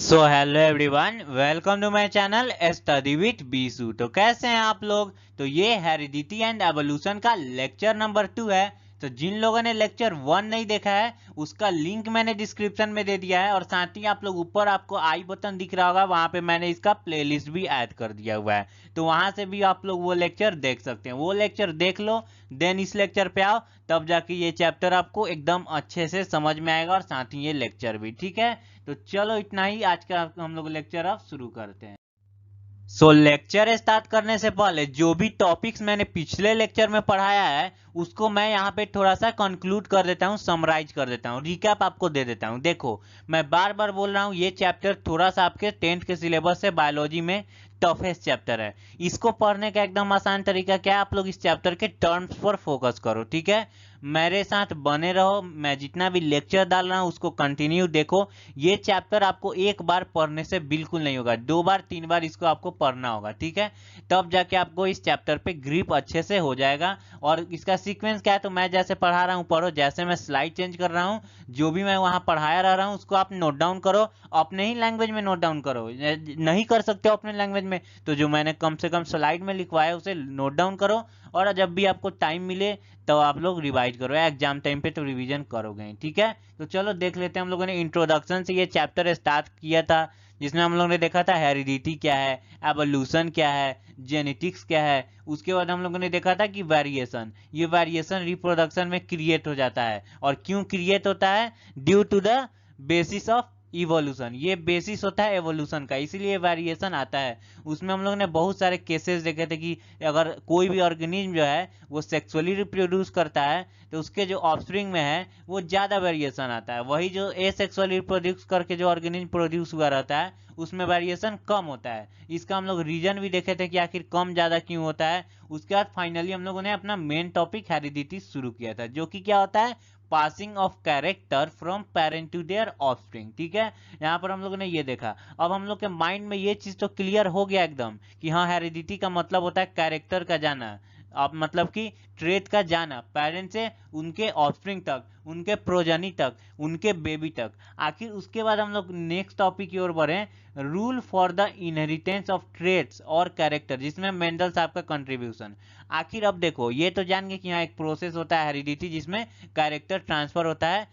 So hello everyone, welcome to my channel study with Bisu. तो कैसे हैं आप लोग। तो ये हेरिडिटी एंड एवोल्यूशन का लेक्चर नंबर 2 है। तो जिन लोगों ने लेक्चर 1 नहीं देखा है उसका लिंक मैंने डिस्क्रिप्शन में दे दिया है, और साथ ही आप लोग ऊपर आपको आई बटन दिख रहा होगा, वहां पे मैंने इसका प्लेलिस्ट भी ऐड कर दिया हुआ है। तो वहां से भी आप लोग वो लेक्चर देख सकते हैं। वो लेक्चर देख लो, देन इस लेक्चर पे आओ, तब जाके ये चैप्टर आपको एकदम अच्छे से समझ में आएगा, और साथ ही ये लेक्चर भी। ठीक है, तो चलो इतना ही आज का हम लोग लेक्चर अब शुरू करते हैं। लेक्चर स्टार्ट करने से पहले जो भी टॉपिक्स मैंने पिछले लेक्चर में पढ़ाया है उसको मैं यहाँ पे थोड़ा सा कंक्लूड कर देता हूँ, समराइज कर देता हूँ, रिकैप आपको दे देता हूँ। देखो, मैं बार बार बोल रहा हूँ, ये चैप्टर थोड़ा सा आपके 10th के सिलेबस से बायोलॉजी में टफेस्ट चैप्टर है। इसको पढ़ने का एकदम आसान तरीका क्या है, आप लोग इस चैप्टर के टर्म्स पर फोकस करो। ठीक है, मेरे साथ बने रहो, मैं जितना भी लेक्चर डाल रहा हूँ उसको कंटिन्यू देखो। ये चैप्टर आपको एक बार पढ़ने से बिल्कुल नहीं होगा, 2 बार 3 बार इसको आपको पढ़ना होगा। ठीक है, तब जाके आपको इस चैप्टर पे ग्रिप अच्छे से हो जाएगा। और इसका सीक्वेंस क्या है, तो मैं जैसे पढ़ा रहा हूँ पढ़ो, जैसे मैं स्लाइड चेंज कर रहा हूँ, जो भी मैं वहां पढ़ाया रह रहा हूँ उसको आप नोट डाउन करो, अपने ही लैंग्वेज में नोट डाउन करो। नहीं कर सकते हो अपने लैंग्वेज में तो जो मैंने कम से कम स्लाइड में लिखवाया उसे नोट डाउन करो, और जब भी आपको टाइम मिले तो आप लोग रिवाइज करो। एग्जाम टाइम पे तो रिवीजन करोगे। ठीक है, तो चलो देख लेते हैं। हम लोगों ने इंट्रोडक्शन से ये चैप्टर स्टार्ट किया था, जिसमें हम लोगों ने देखा था हेरिडिटी क्या है, एवोल्यूशन क्या है, जेनेटिक्स क्या है। उसके बाद हम लोगों ने देखा था कि वेरिएशन, ये वेरिएशन रिप्रोडक्शन में क्रिएट हो जाता है, और क्यों क्रिएट होता है, due to the basis of evolution. ये बेसिस होता है एवोल्यूशन का, इसीलिए वेरिएशन आता है। उसमें हम लोग ने बहुत सारे केसेस देखे थे कि अगर कोई भी ऑर्गेनिज्म जो है वो सेक्सुअली रिप्रोड्यूस करता है तो उसके जो ऑफस्प्रिंग में है वो ज्यादा वेरिएशन आता है। वही जो एसेक्सुअली रिप्रोड्यूस करके जो ऑर्गेनिज्म प्रोड्यूस हुआ रहता है उसमें वेरिएशन कम होता है। इसका हम लोग रीजन भी देखे थे कि आखिर कम ज्यादा क्यों होता है। उसके बाद फाइनली हम लोगों ने अपना मेन टॉपिक हेरिडिटी शुरू किया था, जो कि क्या होता है, passing of character from parent to their offspring. ठीक है, यहाँ पर हम लोगों ने ये देखा। अब हम लोग के माइंड में ये चीज तो क्लियर हो गया एकदम कि हाँ, हेरिडिटी का मतलब होता है कैरेक्टर का जाना। अब मतलब कि ट्रेट का जाना पेरेंट से उनके ऑफस्प्रिंग तक, उनके प्रोजनी तक, उनके बेबी तक। आखिर उसके बाद हम लोग नेक्स्ट टॉपिक की ओर बढ़े, rule for the inheritance of traits और कैरेक्टर, जिसमें मेंडल साहब का कंट्रीब्यूशन। आखिर अब देखो, ये तो जान गए कि यहाँ एक प्रोसेस होता है हेरिडिटी जिसमें कैरेक्टर ट्रांसफर होता है,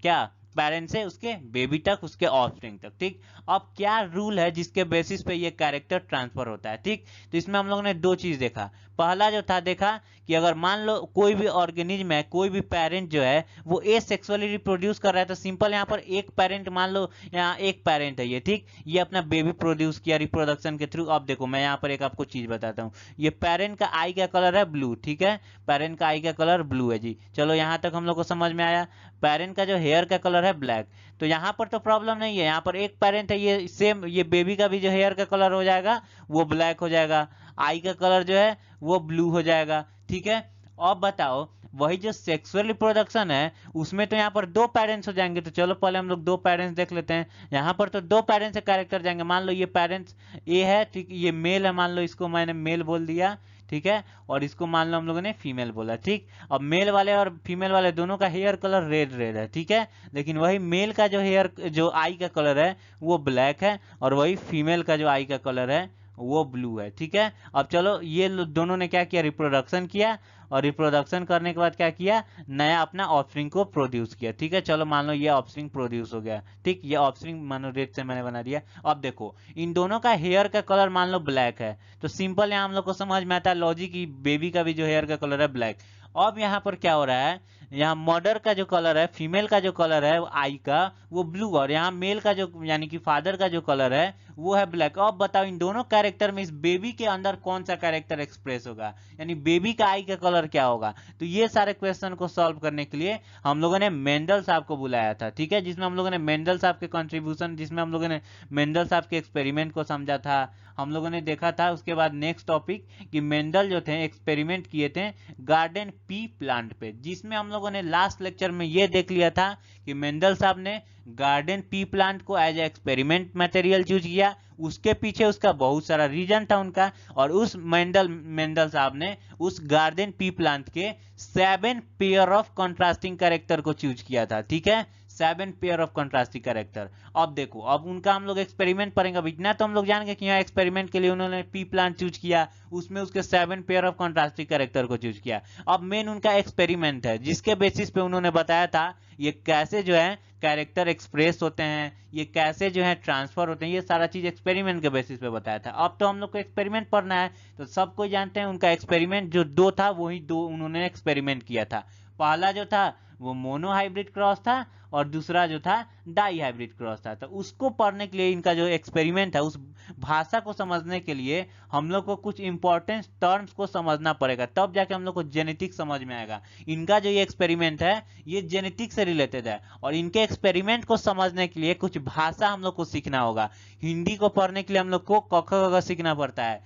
क्या, पेरेंट से उसके बेबी तक, उसके ऑफस्प्रिंग तक। ठीक, अब क्या रूल है जिसके बेसिस पे ये कैरेक्टर ट्रांसफर होता है। ठीक, तो इसमें हम लोगों ने दो चीज देखा। पहला जो था, देखा कि अगर मान लो कोई भी ऑर्गेनिज्म है, कोई भी पेरेंट जो है वो एसेक्सुअली रिप्रोड्यूस कर रहा है, तो सिंपल यहाँ पर एक पेरेंट, मान लो यहाँ एक पेरेंट है ये, ठीक, ये अपना बेबी प्रोड्यूस किया रिप्रोडक्शन के थ्रू। अब देखो, मैं यहाँ पर एक आपको चीज बताता हूँ। ये पेरेंट का आई का कलर है ब्लू, ठीक है, पेरेंट का आई का कलर ब्लू है जी। चलो यहाँ तक हम लोग को समझ में आया। पेरेंट का जो हेयर का कलर है ब्लैक, तो यहाँ पर तो प्रॉब्लम नहीं है, यहाँ पर एक पेरेंट है, ये सेम, ये बेबी का भी जो हेयर का कलर हो जाएगा वो ब्लैक हो जाएगा, आई का कलर जो है वो ब्लू हो जाएगा। ठीक है, अब बताओ, वही जो सेक्सुअल रिप्रोडक्शन है उसमें तो यहाँ पर दो पेरेंट्स हो जाएंगे। तो चलो पहले हम लोग दो पेरेंट्स देख लेते हैं। यहाँ पर तो दो पेरेंट्स से कैरेक्टर जाएंगे। मान लो ये पेरेंट्स ए है, ठीक, ये मेल है, मान लो इसको मैंने मेल बोल दिया, ठीक है, और इसको मान लो हम लोगों ने फीमेल बोला। ठीक, अब मेल वाले और फीमेल वाले दोनों का हेयर कलर रेड रेड है, ठीक है, लेकिन वही मेल का जो हेयर, जो आई का कलर है वो ब्लैक है, और वही फीमेल का जो आई का कलर है वो ब्लू है। ठीक है, अब चलो ये दोनों ने क्या किया, रिप्रोडक्शन किया, और रिप्रोडक्शन करने के बाद क्या किया, नया अपना ऑफस्प्रिंग को प्रोड्यूस किया। ठीक है, चलो मान लो ये ऑफस्प्रिंग प्रोड्यूस हो गया। ठीक, ये ऑफस्प्रिंग मानो रेड से मैंने बना दिया। अब देखो, इन दोनों का हेयर का कलर मान लो ब्लैक है, तो सिंपल यहाँ हम लोग को समझ में आता है लॉजिक की, बेबी का भी जो हेयर का कलर है ब्लैक। अब यहाँ पर क्या हो रहा है, यहाँ मदर का जो कलर है, फीमेल का जो कलर है आई का, वो ब्लू, और यहाँ मेल का जो यानी कि फादर का जो कलर है वो है ब्लैक। अब बताओ, इन दोनों कैरेक्टर में इस बेबी के अंदर कौन सा कैरेक्टर एक्सप्रेस होगा, यानी बेबी का आई का कलर क्या होगा। तो ये सारे क्वेश्चन को सॉल्व करने के लिए हम लोगों ने मेंडल साहब को बुलाया था। ठीक है, जिसमें हम लोगों ने मेंडल साहब के कंट्रीब्यूशन, जिसमें हम लोगों ने मेंडल साहब के एक्सपेरिमेंट को समझा था, हम लोगों ने देखा था। उसके बाद नेक्स्ट टॉपिक कि मेंडल जो थे एक्सपेरिमेंट किए थे गार्डन पी प्लांट पे, जिसमें हम लोगों ने लास्ट लेक्चर में ये देख लिया था कि मेंडल साहब ने गार्डन पी प्लांट को एज एक्सपेरिमेंट मटेरियल चूज किया। उसके पीछे उसका बहुत सारा रीजन था उनका, और उस मेंडल साहब ने उस गार्डन पी प्लांट के 7 पेयर ऑफ कॉन्ट्रास्टिंग कैरेक्टर को चूज किया था। ठीक है, 7 पेयर ऑफ कंट्रास्टिंग कैरेक्टर। अब देखो, अब उनका हम लोग एक्सपेरिमेंट पढ़ेंगे। अब इतना तो हम लोग जान गए कि यहाँ एक्सपेरिमेंट के लिए उन्होंने पी प्लांट चूज किया, उसमें उसके 7 पेयर ऑफ कंट्रास्टिंग कैरेक्टर को चूज किया। अब मेन उनका एक्सपेरिमेंट है, जिसके बेसिस पे उन्होंने बताया था ये कैसे जो है कैरेक्टर एक्सप्रेस होते हैं, ये कैसे जो है ट्रांसफर होते हैं, ये सारा चीज एक्सपेरिमेंट के बेसिस पे बताया था। अब तो हम लोग को एक्सपेरिमेंट पढ़ना है, तो सबको जानते हैं उनका एक्सपेरिमेंट जो 2 था, वही 2 उन्होंने एक्सपेरिमेंट किया था। पहला जो था वो मोनो हाइब्रिड क्रॉस था, और दूसरा जो था डाई हाइब्रिड क्रॉस था। तो उसको पढ़ने के लिए, इनका जो एक्सपेरिमेंट है, उस भाषा को समझने के लिए हम लोग को कुछ इंपॉर्टेंट टर्म्स को समझना पड़ेगा, तब जाके हम लोग को जेनेटिक्स समझ में आएगा। इनका जो ये एक्सपेरिमेंट है ये जेनेटिक्स से रिलेटेड है, और इनके एक्सपेरिमेंट को समझने के लिए कुछ भाषा हम लोग को सीखना होगा। हिंदी को पढ़ने के लिए हम लोग को क ख ग घ सीखना पड़ता है,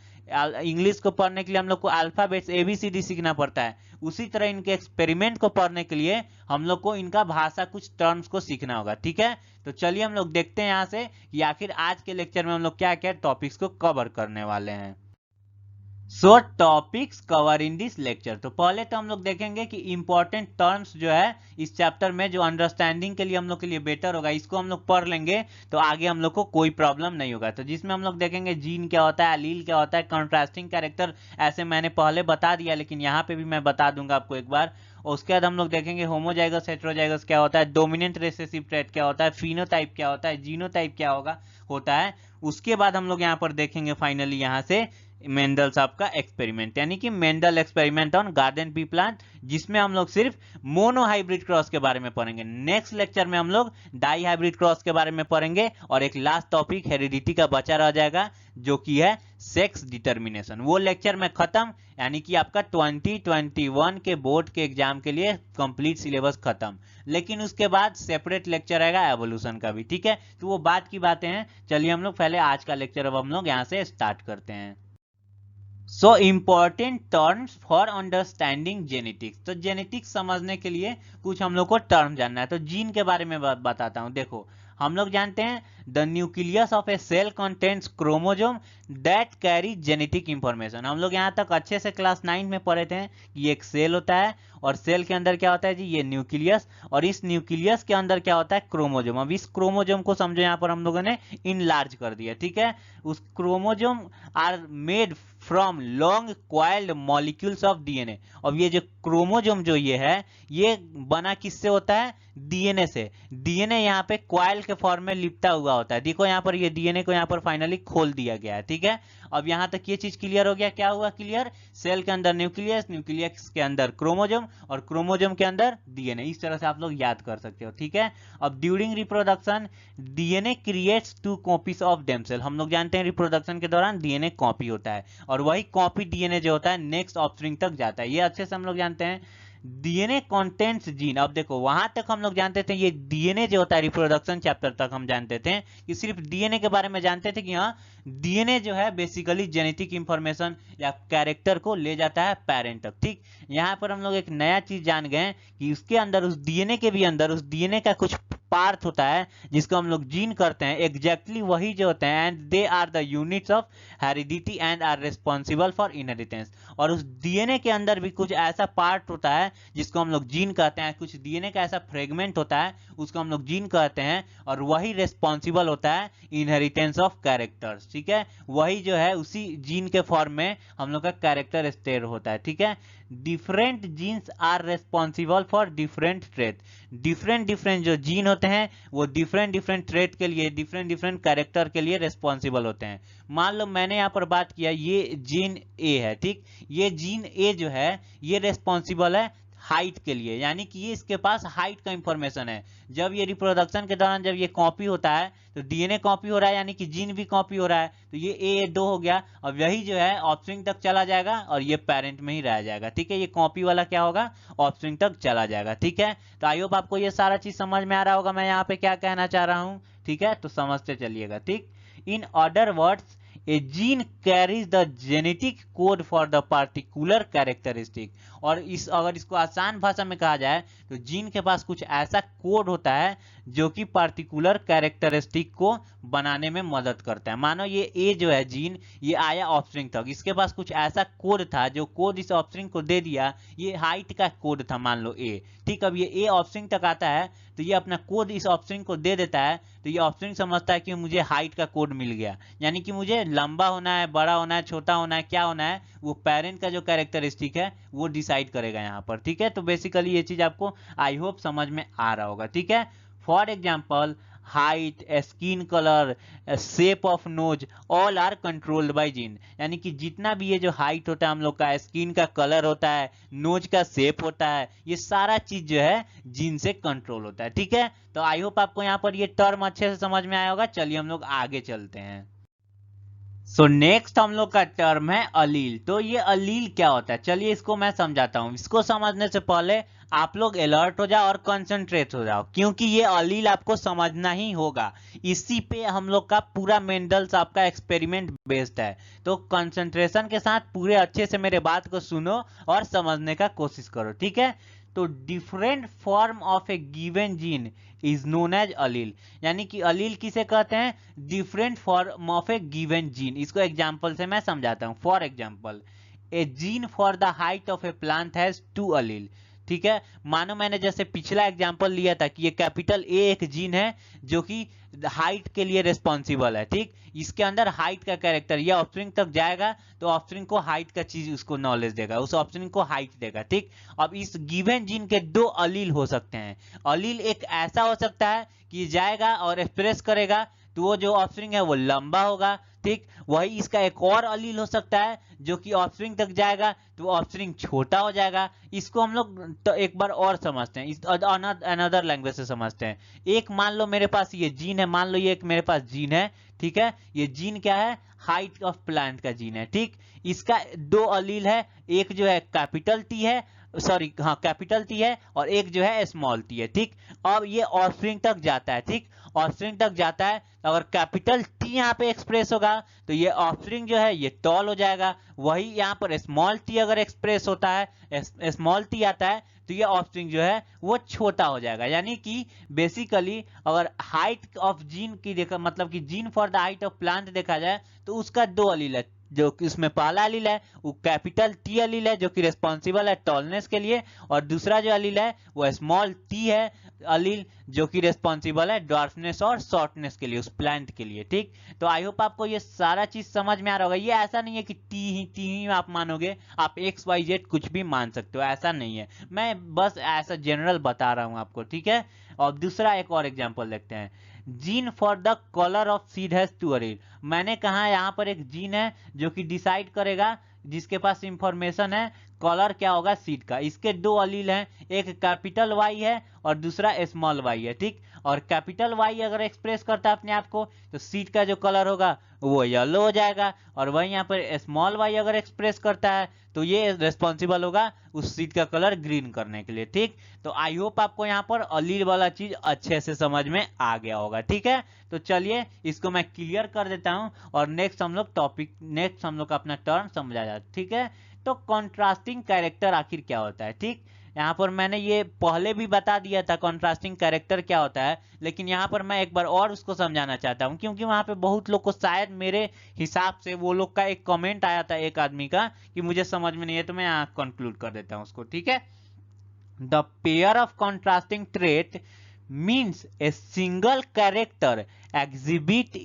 इंग्लिश को पढ़ने के लिए हम लोग को अल्फाबेट्स ABCD सीखना पड़ता है। उसी तरह इनके एक्सपेरिमेंट को पढ़ने के लिए हम लोग को इनका भाषा, कुछ टर्म्स को सीखना होगा। ठीक है, तो चलिए हम लोग देखते हैं यहाँ से कि आखिर आज के लेक्चर में हम लोग क्या क्या टॉपिक्स को कवर करने वाले हैं। सो topics cover in this lecture. तो पहले तो हम लोग देखेंगे कि इंपॉर्टेंट टर्म्स जो है इस चैप्टर में, जो अंडरस्टैंडिंग के लिए हम लोग के लिए बेटर होगा, इसको हम लोग पढ़ लेंगे तो आगे हम लोग को कोई प्रॉब्लम नहीं होगा। तो जिसमें हम लोग देखेंगे जीन क्या होता है, एलील क्या होता है, कंट्रास्टिंग कैरेक्टर, ऐसे मैंने पहले बता दिया, लेकिन यहाँ पे भी मैं बता दूंगा आपको एक बार। और उसके बाद हम लोग देखेंगे होमोजाइगस हेटेरोजाइगस क्या होता है, डोमिनेंट रिसेसिव ट्रेट क्या होता है, फिनोटाइप क्या होता है, जीनोटाइप क्या होता है। उसके बाद हम लोग यहाँ पर देखेंगे फाइनली यहाँ से मेंडल साहब का एक्सपेरिमेंट, यानी कि Mendel experiment on garden pea plant, जिसमें हम लोग सिर्फ मोनो हाइब्रिड क्रॉस के बारे में पढ़ेंगे। नेक्स्ट लेक्चर में हम लोग डाई हाइब्रिड क्रॉस के बारे में पढ़ेंगे, और एक लास्ट टॉपिक हेरिडिटी का बचा रह जाएगा, जो कि है सेक्स डिटर्मिनेशन। वो लेक्चर में खत्म, यानी कि आपका 2021 के बोर्ड के एग्जाम के लिए कंप्लीट सिलेबस खत्म। लेकिन उसके बाद सेपरेट लेक्चर आएगा एवोल्यूशन का भी। ठीक है, तो वो बात की बातें हैं। चलिए हम लोग पहले आज का लेक्चर अब हम लोग यहाँ से स्टार्ट करते हैं। So important terms for understanding genetics. तो जेनेटिक्स समझने के लिए कुछ हम लोग को टर्म जानना है। तो जीन के बारे में बताता हूं। देखो, हम लोग जानते हैं the nucleus of a cell contains chromosome that carry genetic information. हम लोग यहाँ तक अच्छे से क्लास 9 में पढ़े थे कि एक सेल होता है, और सेल के अंदर क्या होता है जी, ये न्यूक्लियस, और इस न्यूक्लियस के अंदर क्या होता है, क्रोमोजोम। अब इस क्रोमोजोम को समझो यहाँ पर हम लोगों ने इनलार्ज कर दिया। ठीक है, उस chromosome are made from long coiled molecules of DNA. अब ये जो क्रोमोजोम जो ये है, ये बना किससे होता है, डीएनए से। डीएनए यहाँ पे क्वाइल के फॉर्म में लिपटा हुआ होता है। देखो यहाँ पर ये डीएनए को यहाँ पर फाइनली खोल दिया गया है। ठीक है, अब यहाँ तक ये चीज क्लियर हो गया। क्या हुआ क्लियर, सेल के अंदर न्यूक्लियस, न्यूक्लियस के अंदर क्रोमोजोम, और क्रोमोजोम के अंदर डीएनए। इस तरह से आप लोग याद कर सकते हो। ठीक है, अब during reproduction DNA creates 2 copies of themselves. हम लोग जानते हैं रिप्रोडक्शन के दौरान डीएनए कॉपी होता है, और वही कॉपी डीएनए जो होता है नेक्स्ट ऑफस्प्रिंग तक जाता है। ये अच्छे से हम लोग जानते हैं। DNA contents gene. अब देखो, वहां तक हम लोग जानते थे ये डीएनए जो होता है, रिप्रोडक्शन चैप्टर तक हम जानते थे कि सिर्फ डीएनए के बारे में जानते थे कि हाँ, डीएनए जो है बेसिकली जेनेटिक इंफॉर्मेशन या कैरेक्टर को ले जाता है पेरेंट तक। ठीक, यहाँ पर हम लोग एक नया चीज जान गए कि उसके अंदर, उस डीएनए के भी अंदर, उस डीएनए का कुछ पार्ट होता है जिसको हम लोग जीन करते हैं, एग्जैक्टली वही जो होते हैं, and they are the units of heredity and are responsible for inheritance. और उस डीएनए के अंदर भी कुछ ऐसा पार्ट होता है जिसको हम लोग जीन कहते हैं, कुछ डीएनए का ऐसा फ्रेगमेंट होता है उसको हम लोग जीन कहते हैं, और वही रिस्पॉन्सिबल होता है इनहेरिटेंस ऑफ कैरेक्टर्स। ठीक है, वही जो है उसी जीन के फॉर्म में हम लोग का कैरेक्टर स्टेयर होता है। ठीक है, different genes are responsible for different trait. Different जो जीन होते हैं वो डिफरेंट ट्रेट के लिए, डिफरेंट कैरेक्टर के लिए रेस्पॉन्सिबल होते हैं। मान लो मैंने यहाँ पर बात किया, ये जीन ए है। ठीक, ये जीन ए जो है ये रेस्पॉन्सिबल है हाइट के लिए, यानी कि ये इसके पास हाइट का इंफॉर्मेशन है। जब ये रिप्रोडक्शन के दौरान जब ये कॉपी होता है तो डीएनए कॉपी हो रहा है, यानी कि जीन भी कॉपी हो रहा है, तो ये A2 हो गया। अब यही जो है ऑफस्प्रिंग तक चला जाएगा, और ये पेरेंट में ही रह जाएगा। ठीक है, ये कॉपी वाला क्या होगा, ऑफस्प्रिंग तक चला जाएगा। ठीक है, तो आई होप आपको ये सारा चीज समझ में आ रहा होगा मैं यहाँ पे क्या कहना चाह रहा हूँ। ठीक है, तो समझते चलिएगा। ठीक, in other words A gene carries the genetic code for the particular characteristic. और इस, अगर इसको आसान भाषा में कहा जाए तो जीन के पास कुछ ऐसा कोड होता है जो कि पार्टिकुलर कैरेक्टरिस्टिक को बनाने में मदद करता है। मानो ये ए जो है जीन, ये आया ऑफस्प्रिंग तक, इसके पास कुछ ऐसा कोड था जो कोड इस ऑफस्प्रिंग को दे दिया, ये हाइट का कोड था मान लो ए, ठीक। अब ये ए ऑफस्प्रिंग तक आता है तो ये अपना कोड इस ऑफस्प्रिंग को दे देता है, तो ये ऑफस्प्रिंग समझता है कि मुझे हाइट का कोड मिल गया, यानी कि मुझे लंबा होना है, बड़ा होना है, छोटा होना है, क्या होना है, वो पेरेंट का जो कैरेक्टरिस्टिक है वो डिसाइड करेगा यहाँ पर, ठीक है। तो बेसिकली ये चीज आपको आई होप समझ में आ रहा होगा, ठीक है। For example height, skin colour, shape of nose all are controlled by gene, यानी कि जितना भी ये जो हाइट होता है हम लोग का, स्किन का कलर होता है, नोज का शेप होता है, ये सारा चीज जो है जीन से कंट्रोल होता है, ठीक है। तो आई होप आपको यहाँ पर ये टर्म अच्छे से समझ में आया होगा। चलिए हम लोग आगे चलते हैं। सो नेक्स्ट हम लोग का टर्म है अलील। तो ये अलील क्या होता है, चलिए इसको मैं समझाता हूँ। इसको समझने से पहले आप लोग अलर्ट हो जाओ और कंसंट्रेट हो जाओ, क्योंकि ये अलील आपको समझना ही होगा। इसी पे हम लोग का पूरा मेंडल्स आपका एक्सपेरिमेंट बेस्ड है। तो कंसंट्रेशन के साथ पूरे अच्छे से मेरे बात को सुनो और समझने का कोशिश करो, ठीक है। तो different form of a given gene is known as allele, यानी कि अलील किसे कहते हैं, different form of a given gene. इसको एग्जांपल से मैं समझाता हूं। For example a gene for the height of a plant has 2 allele, ठीक है। मानो मैंने जैसे पिछला एग्जांपल लिया था कि ये कैपिटल ए एक जीन है जो कि हाइट के लिए रिस्पॉन्सिबल है, ठीक। इसके अंदर हाइट का कैरेक्टर, ये ऑफस्प्रिंग तक जाएगा तो ऑफस्प्रिंग को हाइट का चीज उसको नॉलेज देगा, उस ऑफस्प्रिंग को हाइट देगा, ठीक। अब इस गिवन जीन के 2 अलील हो सकते हैं। अलील एक ऐसा हो सकता है कि जाएगा और एक्सप्रेस करेगा तो वो जो ऑफस्प्रिंग है वो लंबा होगा, ठीक। वही इसका एक और अलील हो सकता है जो कि ऑफस्प्रिंग तक जाएगा तो ऑफस्प्रिंग छोटा हो जाएगा। इसको हम लोग तो एक बार और समझते हैं, इस अनदर लैंग्वेज से समझते हैं। एक मान लो मेरे पास ये जीन है, मान लो ये एक मेरे पास जीन है, ठीक है। ये जीन क्या है, हाइट ऑफ प्लांट का जीन है, ठीक। इसका 2 अलील है, एक जो है कैपिटल टी है, सॉरी हाँ कैपिटल टी है, और एक जो है स्मॉल टी है, ठीक। अब ये ऑफस्प्रिंग तक जाता है, ठीक। ऑफस्प्रिंग तक जाता है, अगर कैपिटल टी यहाँ पे एक्सप्रेस होगा तो ये ऑफस्प्रिंग जो है ये टॉल हो जाएगा। वही यहाँ पर स्मॉल टी अगर एक्सप्रेस होता है, स्मॉल टी आता है तो ये ऑफस्प्रिंग जो है वो छोटा हो जाएगा। यानी कि बेसिकली अगर हाइट ऑफ जीन की देखा, मतलब कि gene for the height of plant देखा जाए तो उसका 2 अलील है, जो कि उसमें पहला अलील है वो कैपिटल टी अलील है जो कि रिस्पॉन्सिबल है टॉलनेस के लिए, और दूसरा जो अलील है वो स्मॉल टी है अलील जो कि रिस्पॉन्सिबल है डॉर्फनेस और शॉर्टनेस के लिए, उस प्लांट के लिए, ठीक। तो आई होप आपको ये सारा चीज समझ में आ रहा होगा। ये ऐसा नहीं है कि टी ही आप मानोगे, आप एक्स वाई जेड कुछ भी मान सकते हो, ऐसा नहीं है। मैं बस ऐसा जनरल बता रहा हूं आपको, ठीक है। और दूसरा एक और एग्जांपल देखते हैं। Gene for the colour of seed has 2 अलील। मैंने कहा यहाँ पर एक जीन है जो कि डिसाइड करेगा, जिसके पास इंफॉर्मेशन है कलर क्या होगा सीड का। इसके 2 अलील हैं, एक कैपिटल वाई है और दूसरा स्मॉल वाई है, ठीक। और कैपिटल वाई अगर एक्सप्रेस करता है अपने आप को तो सीड का जो कलर होगा वो येलो हो जाएगा, और वही यहाँ पर स्मॉल वाई अगर एक्सप्रेस करता है तो ये रिस्पॉन्सिबल होगा उस सीड का कलर ग्रीन करने के लिए, ठीक। तो आई होप आपको यहाँ पर अलील वाला चीज अच्छे से समझ में आ गया होगा, ठीक है। तो चलिए इसको मैं क्लियर कर देता हूँ और नेक्स्ट हम लोग का अपना टर्म समझा जाए, ठीक है। तो कॉन्ट्रास्टिंग कैरेक्टर आखिर क्या होता है, ठीक। यहाँ पर मैंने ये पहले भी बता दिया था कॉन्ट्रास्टिंग कैरेक्टर क्या होता है, लेकिन यहाँ पर मैं एक बार और उसको समझाना चाहता हूँ, क्योंकि वहां पे बहुत लोग को शायद मेरे हिसाब से वो लोग का एक कमेंट आया था एक आदमी का कि मुझे समझ में नहीं है, तो मैं यहाँ कंक्लूड कर देता हूँ उसको, ठीक है। The pair of contrasting trait means a single character exhibit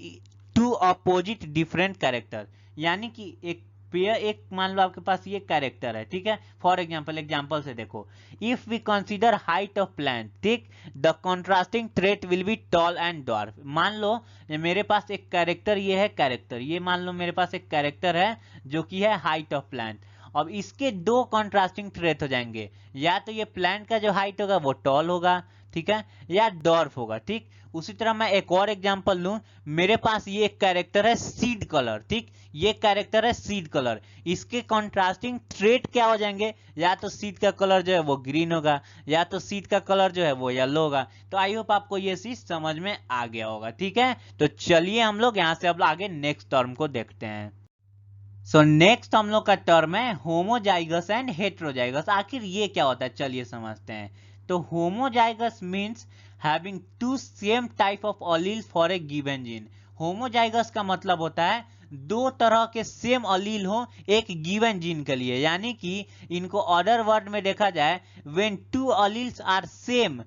two opposite different character, यानी कि एक पेयर, एक मान लो आपके पास ये कैरेक्टर है, ठीक है। फॉर एग्जांपल से देखो, if we consider height of plant, ठीक, the contrasting trait will be tall and dwarf. मान लो मेरे पास एक कैरेक्टर, ये है कैरेक्टर, ये मान लो मेरे पास एक कैरेक्टर है जो कि है हाइट ऑफ प्लांट। अब इसके 2 कॉन्ट्रास्टिंग ट्रेट हो जाएंगे, या तो ये प्लांट का जो हाइट होगा वो टॉल होगा, ठीक है, या डॉर्फ होगा, ठीक। उसी तरह मैं एक और एग्जांपल लूं, मेरे पास ये एक कैरेक्टर है सीड कलर, ठीक, ये कैरेक्टर है सीड कलर। इसके कॉन्ट्रास्टिंग ट्रेट क्या हो जाएंगे, या तो सीड का कलर जो है वो ग्रीन होगा, या तो सीड का कलर जो है वो येलो होगा। तो आई होप आपको ये चीज समझ में आ गया होगा, ठीक है। तो चलिए हम लोग यहां से अब आगे नेक्स्ट टर्म को देखते हैं। सो नेक्स्ट हम लोग का टर्म है होमोजाइगस एंड हेट्रोजाइगस। आखिर ये क्या होता है, चलिए समझते हैं। तो homozygous means having two same type of allele for a given gene. Homozygous का मतलब होता है दो तरह के सेम अलील हो एक गिवन जीन के लिए, यानी कि इनको अदर वर्ड में देखा जाए when two alleles are same,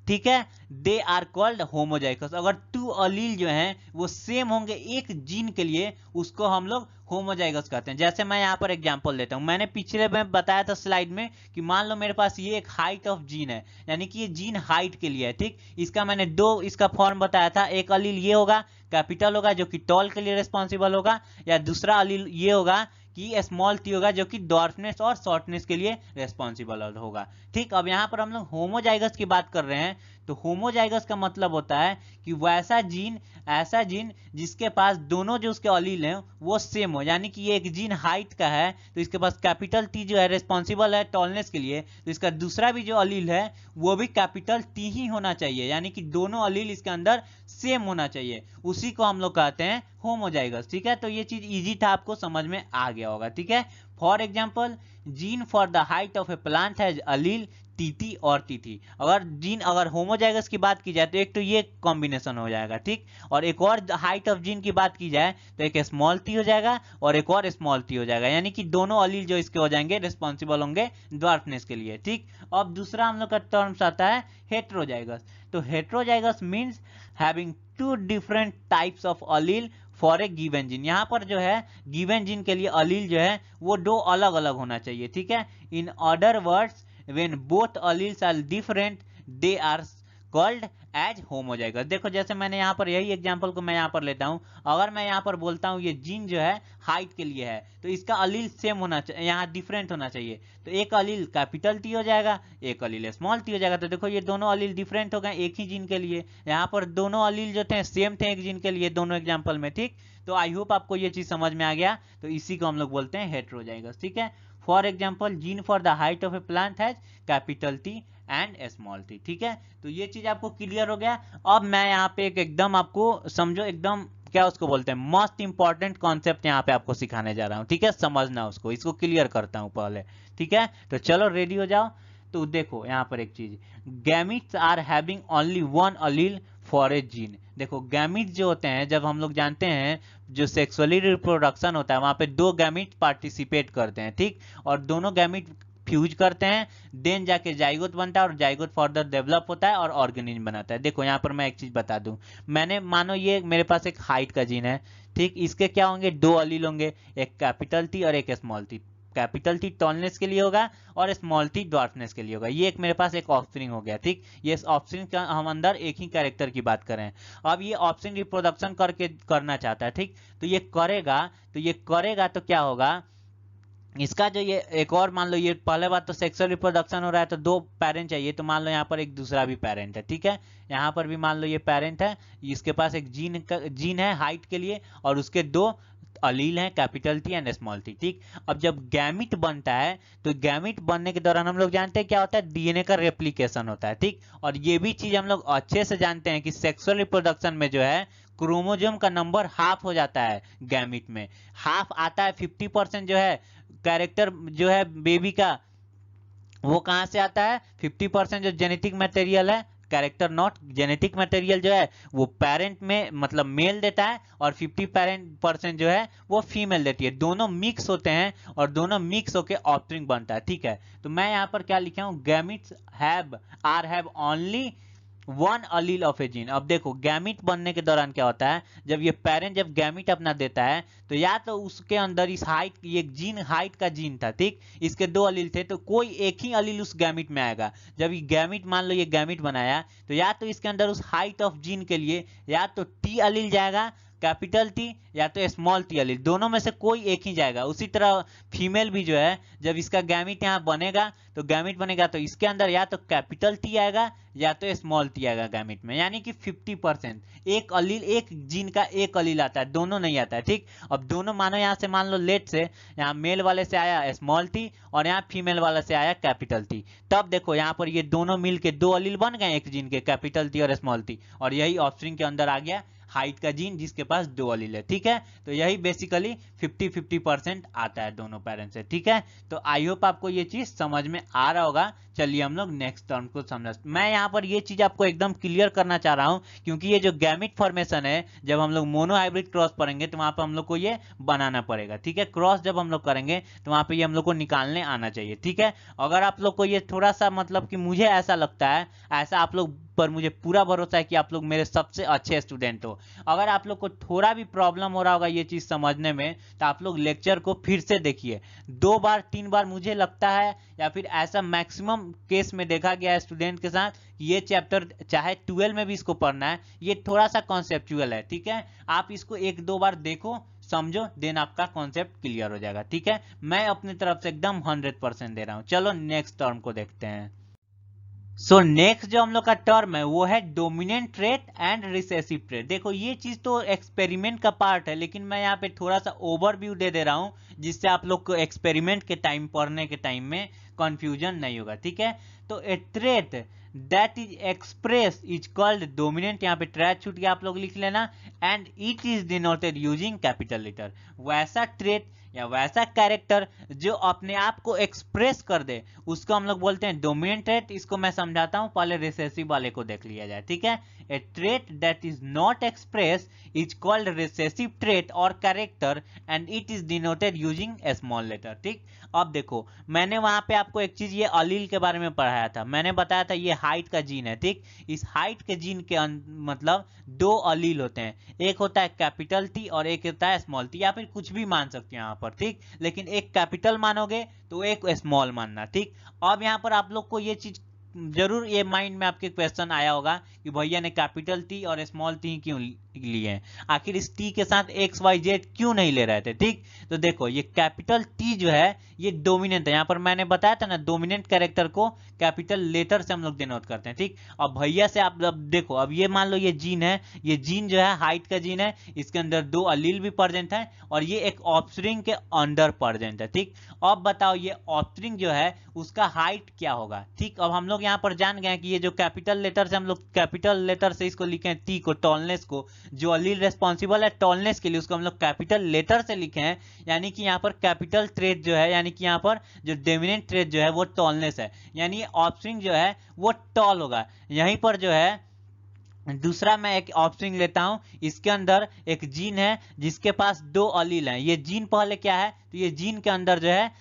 ठीक है, दे आर कॉल्ड होमोजाइगस। अगर टू अलील जो हैं वो सेम होंगे एक जीन के लिए, उसको हम लोग होमोजाइगस कहते हैं। जैसे मैं यहाँ पर एग्जांपल देता हूँ, मैंने पिछले में बताया था स्लाइड में कि मान लो मेरे पास ये एक हाइट ऑफ जीन है, यानी कि ये जीन हाइट के लिए है, ठीक। इसका मैंने दो इसका फॉर्म बताया था, एक अलील ये होगा कैपिटल होगा जो कि टॉल के लिए रिस्पॉन्सिबल होगा, या दूसरा अलील ये होगा कि स्मॉल टी होगा जो कि डॉर्फनेस और शॉर्टनेस के लिए रिस्पॉन्सिबल होगा, ठीक। अब यहाँ पर हम लोग होमोजाइगस की बात कर रहे हैं, तो होमोजाइगस का मतलब होता है कि वैसा जीन, ऐसा जीन जिसके पास दोनों जो उसके अलील हैं वो सेम हो, यानी कि ये एक जीन हाइट का है तो इसके पास कैपिटल टी जो है रिस्पॉन्सिबल है टॉलनेस के लिए, तो इसका दूसरा भी जो अलील है वो भी कैपिटल टी ही होना चाहिए, यानी कि दोनों अलील इसके अंदर सेम होना चाहिए, उसी को हम लोग कहते हैं होमोजाइगस, ठीक है। तो ये चीज इजी था, आपको समझ में आ गया होगा, ठीक है। For example, gene for the height of a plant has allele TT और टीटी। अगर जीन अगर होमोजाइगस की बात की जाए तो एक तो ये कॉम्बिनेशन हो जाएगा, ठीक, और एक और हाइट ऑफ जीन की बात की जाए तो एक स्मॉल टी हो जाएगा और एक और स्मॉल टी हो जाएगा, यानी कि दोनों अलील जो इसके हो जाएंगे रिस्पॉन्सिबल होंगे ड्वार्फनेस के लिए, ठीक। अब दूसरा हम लोग का टर्म्स आता है हेट्रोजाइगस। तो heterozygous means having two different types of allele for a given gene. यहाँ पर जो है गिवन जीन के लिए अलील जो है वो दो अलग अलग होना चाहिए, ठीक है। In other words when both alleles are different they are called as homozygous। देखो जैसे मैंने यहाँ पर यही एग्जांपल को मैं यहाँ पर लेता हूँ, अगर मैं यहाँ पर बोलता हूँ ये जीन जो है हाइट के लिए है तो इसका अलील सेम होना चाहिए, यहाँ डिफरेंट होना चाहिए, तो एक अलील कैपिटल टी हो जाएगा एक अलील स्मॉल टी हो जाएगा, तो देखो ये दोनों अलील डिफरेंट हो गए एक ही जीन के लिए, यहाँ पर दोनों अलील जो थे सेम थे एक जीन के लिए दोनों एग्जाम्पल में, ठीक। तो आई होप आपको ये चीज समझ में आ गया, तो इसी को हम लोग बोलते हैं हेट्रोजाइगस, ठीक है। For example, gene for the height of a plant has capital T and small T, ठीक है। तो ये चीज आपको क्लियर हो गया। अब मैं यहाँ पे एक एकदम आपको समझो एकदम क्या उसको बोलते हैं मोस्ट इंपॉर्टेंट कॉन्सेप्ट यहाँ पे आपको सिखाने जा रहा हूँ, ठीक है, समझना उसको, इसको क्लियर करता हूँ पहले, ठीक है। तो चलो रेडी हो जाओ। तो देखो यहाँ पर एक चीज, gametes are having only one allele for a gene. देखो गैमीट जो होते हैं, जब हम लोग जानते हैं जो सेक्सुअली रिप्रोडक्शन होता है वहां पे दो गैमीट पार्टिसिपेट करते हैं, ठीक, और दोनों गैमीट फ्यूज करते हैं, देन जाके जाइगोट बनता है और जाइगोट फर्दर डेवलप होता है और ऑर्गेनिज्म बनाता है। देखो यहाँ पर मैं एक चीज बता दूं, मैंने मानो ये मेरे पास एक हाइट का जीन है, ठीक, इसके क्या होंगे दो अलील होंगे, एक कैपिटल टी और एक small T. Capital T tallness के लिए होगा और स्मॉल टी डॉर्फनेस के लिए होगा। ये एक मेरे पास एक ऑफस्प्रिंग हो गया, ठीक। ये ऑफस्प्रिंग का हम अंदर एक ही कैरेक्टर की बात करें। अब ये ऑफस्प्रिंग रिप्रोडक्शन करके करना चाहता है, ठीक, तो ये करेगा तो क्या होगा, इसका जो ये एक और मान लो, ये पहले बात तो सेक्सुअल रिप्रोडक्शन हो रहा है तो दो पेरेंट चाहिए, तो मान लो यहाँ पर एक दूसरा भी पेरेंट है, ठीक है, यहाँ पर भी मान लो ये पेरेंट है, इसके पास एक जीन है हाइट के लिए और उसके दो अलील हैं capital T and small T, ठीक। अब जब गैमिट बनता है तो गैमिट बनने के दौरान हम लोग जानते हैं क्या होता है, डीएनए का रेप्लिकेशन होता है, ठीक। और ये भी चीज हम लोग अच्छे से जानते हैं कि सेक्सुअल रिप्रोडक्शन में जो है क्रोमोसोम का नंबर हाफ हो जाता है, गैमिट में हाफ आता है, 50% जो है कैरेक्टर जो है बेबी का वो कहां से आता है, 50% जो जेनेटिक मटेरियल है, कैरेक्टर नॉट जेनेटिक मटेरियल जो है वो पेरेंट में मतलब मेल देता है और 50% जो है वो फीमेल देती है, दोनों मिक्स होते हैं और दोनों मिक्स होके ऑफस्प्रिंग बनता है, ठीक है। तो मैं यहाँ पर क्या लिखा हूँ, gametes have only one Aleel of A gene. अब देखो गैमिट बनने के दौरान क्या होता है, जब ये पेरेंट जब गैमिट अपना देता है तो या तो उसके अंदर इस हाइट, ये जीन हाइट का जीन था, ठीक, इसके दो अलील थे तो कोई एक ही अलील उस गैमिट में आएगा। जब ये गैमिट मान लो ये गैमिट बनाया तो या तो इसके अंदर उस हाइट ऑफ जीन के लिए या तो टी अलील जाएगा कैपिटल टी या तो स्मॉल टी अलील, दोनों में से कोई एक ही जाएगा। उसी तरह फीमेल भी जो है जब इसका गैमिट यहाँ बनेगा तो गैमिट बनेगा तो इसके अंदर या तो कैपिटल टी आएगा या तो स्मॉल टी आएगा गैमिट में, यानी कि 50% एक अलील, एक जीन का एक अलील आता है, दोनों नहीं आता है, ठीक। अब दोनों मानो यहाँ से मान लो लेट से यहाँ मेल वाले से आया स्मॉल टी और यहाँ फीमेल वाले से आया कैपिटल टी, तब देखो यहाँ पर ये दोनों मिलके दो अलील बन गए एक जीन के, कैपिटल टी और स्मॉल टी, और यही ऑफस्प्रिंग के अंदर आ गया हाइट का जीन जिसके पास दो अलील है, ठीक है। तो यही बेसिकली 50-50% आता है दोनों पेरेंट्स से, ठीक है। तो आई होप आपको ये चीज समझ में आ रहा होगा। चलिए हम लोग नेक्स्ट टर्म को समझ, मैं यहाँ पर ये चीज आपको एकदम क्लियर करना चाह रहा हूँ, क्योंकि ये जो गैमिट फॉर्मेशन है, जब हम लोग मोनो हाइब्रिड क्रॉस पढ़ेंगे तो वहां पर हम लोग को ये बनाना पड़ेगा, ठीक है। क्रॉस जब हम लोग करेंगे तो वहां पर ये हम लोग को निकालने आना चाहिए, ठीक है। अगर आप लोग को ये थोड़ा सा मतलब कि मुझे ऐसा लगता है, ऐसा आप लोग पर मुझे पूरा भरोसा है कि आप लोग मेरे सबसे अच्छे स्टूडेंट हो। अगर आप लोग को थोड़ा भी प्रॉब्लम हो रहा होगा ये चीज समझने में, तो आप लोग लेक्चर को फिर से देखिए, 2 बार 3 बार मुझे लगता है, या फिर ऐसा मैक्सिमम केस में देखा गया है स्टूडेंट के साथ, ये चैप्टर चाहे 12 में भी इसको पढ़ना है, ये थोड़ा सा कॉन्सेप्चुअल है, ठीक है। आप इसको 1-2 बार देखो, समझो, देन आपका कॉन्सेप्ट क्लियर हो जाएगा, ठीक है। मैं अपनी तरफ से एकदम 100% दे रहा हूं। चलो नेक्स्ट टर्म को देखते हैं। सो नेक्स्ट जो हम लोग का टर्म है वो है dominant trait and recessive trait. देखो ये चीज तो एक्सपेरिमेंट का पार्ट है, लेकिन मैं यहाँ पे थोड़ा सा ओवरव्यू दे दे रहा हूँ, जिससे आप लोग को एक्सपेरिमेंट के टाइम पढ़ने के टाइम में कंफ्यूजन नहीं होगा, ठीक है। तो a trait that is express is called dominant, यहाँ पे ट्रेट छूट गया, आप लोग लिख लेना, and it is denoted using capital letter. वैसा ट्रेट या वैसा कैरेक्टर जो अपने आप को एक्सप्रेस कर दे, उसको हम लोग बोलते हैं डोमिनेंट ट्रेट। इसको मैं समझाता हूं, पहले रिसेसिव वाले को देख लिया जाए, ठीक है। A trait that is not express is called recessive trait और character, and it is denoted using a small letter, ठीक। अब देखो, मैंने वहां पे आपको एक चीज, ये अलील के बारे में पढ़ाया था, मैंने बताया था ये हाइट का जीन है, ठीक। इस हाइट के जीन के मतलब 2 अलील होते हैं, एक होता है कैपिटल टी और एक होता है स्मॉल टी, या फिर कुछ भी मान सकते हैं यहाँ पर, ठीक। लेकिन एक कैपिटल मानोगे तो एक स्मॉल मानना, ठीक। अब यहाँ पर आप लोग को ये चीज जरूर ये माइंड में आपके क्वेश्चन आया होगा कि भैया ने कैपिटल टी और स्मॉल टी क्यों लिए हैं, आखिर इस टी के साथ एक्स वाई जेड क्यों नहीं ले रहे थे, ठीक। तो देखो ये कैपिटल टी जो है ये डोमिनेंट है, यहाँ पर मैंने बताया था ना, डोमिनेंट कैरेक्टर को कैपिटल लेटर से हम लोग डिनोट करते हैं, ठीक। अब भैया से आप अब देखो, अब ये मान लो ये जीन है, ये जीन जो है हाइट का जीन है, इसके अंदर 2 अलील भी प्रेजेंट है और ये एक ऑफस्प्रिंग के अंडर प्रेजेंट है, ठीक। अब बताओ ये ऑफस्प्रिंग जो है उसका हाइट क्या होगा, ठीक। अब हम लोग यहाँ पर जान गए कि ये जो कैपिटल लेटर से हम लोग कैपिटल लेटर से इसको लिखे हैं टी को, टॉलनेस को, जो अलील रेस्पॉन्सिबल है टॉलनेस के लिए उसको हम लोग कैपिटल लेटर से लिखे हैं, यानी कि यहाँ पर कैपिटल ट्रेट जो है, यानी कि यहाँ पर जो डोमिनेंट ट्रेट जो है वो टॉलनेस है, यानी ऑफस्प्रिंग जो है वो टॉल होगा। यहीं पर जो है दूसरा मैं एक ऑफस्प्रिंग लेता हूं, इसके अंदर एक जीन है जिसके पास 2 अलील हैं, ये जीन पहले क्या है, तो ये जीन के अंदर जो है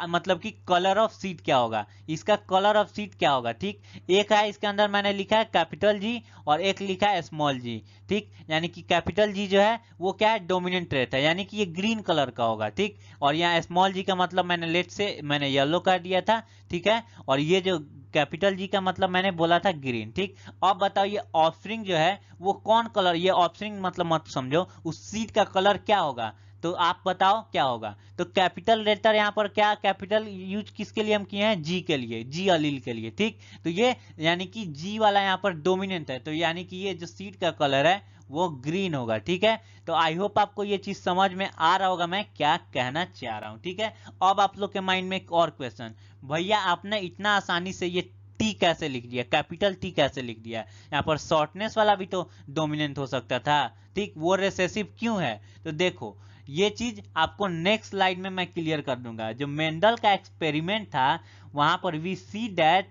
मतलब कि कलर ऑफ सीड क्या होगा, इसका कलर ऑफ सीड क्या होगा, ठीक। एक है इसके अंदर मैंने लिखा है कैपिटल जी और एक लिखा है स्मॉल जी, ठीक। यानी कि कैपिटल जी जो है वो क्या है, डोमिनेंट ट्रेट है, यानी कि ये ग्रीन कलर का होगा, ठीक। और यहाँ स्मॉल जी का मतलब मैंने लेट से मैंने येलो कर दिया था, ठीक है। और ये जो कैपिटल जी का मतलब मैंने बोला था ग्रीन, ठीक। अब बताओ ये ऑफस्प्रिंग जो है वो कौन कलर, ये ऑफस्प्रिंग मतलब मत समझो, उस सीड का कलर क्या होगा, तो आप बताओ क्या होगा। तो कैपिटल लेटर यहाँ पर क्या, कैपिटल यूज किसके लिए हम किए हैं, जी के लिए, जी अलील के लिए, ठीक। तो ये यानी कि जी वाला यहाँ पर डोमिनेंट है, तो यानी कि ये जो सीड का कलर है वो ग्रीन होगा, ठीक है। तो आई होप आपको ये चीज समझ में आ रहा होगा मैं क्या कहना चाह रहा हूं, ठीक है। अब आप लोग के माइंड में एक और क्वेश्चन, भैया आपने इतना आसानी से ये टी कैसे लिख दिया, कैपिटल टी कैसे लिख दिया, यहाँ पर शॉर्टनेस वाला भी तो डोमिनेंट हो सकता था, ठीक। वो रिसेसिव क्यों है, तो देखो ये चीज आपको नेक्स्ट स्लाइड में मैं क्लियर कर दूंगा। जो मेंडल का एक्सपेरिमेंट था वहां पर we see that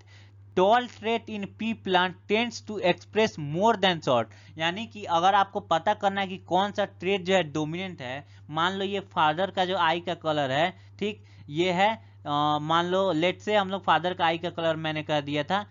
tall trait in pea plant tends to express more than short, यानी कि अगर आपको पता करना है कि कौन सा ट्रेट जो है डोमिनेंट है, मान लो ये फादर का जो आई का कलर है, ठीक, ये है मान लो लेट से हम लोग फादर का आई का कलर मैंने कह दिया था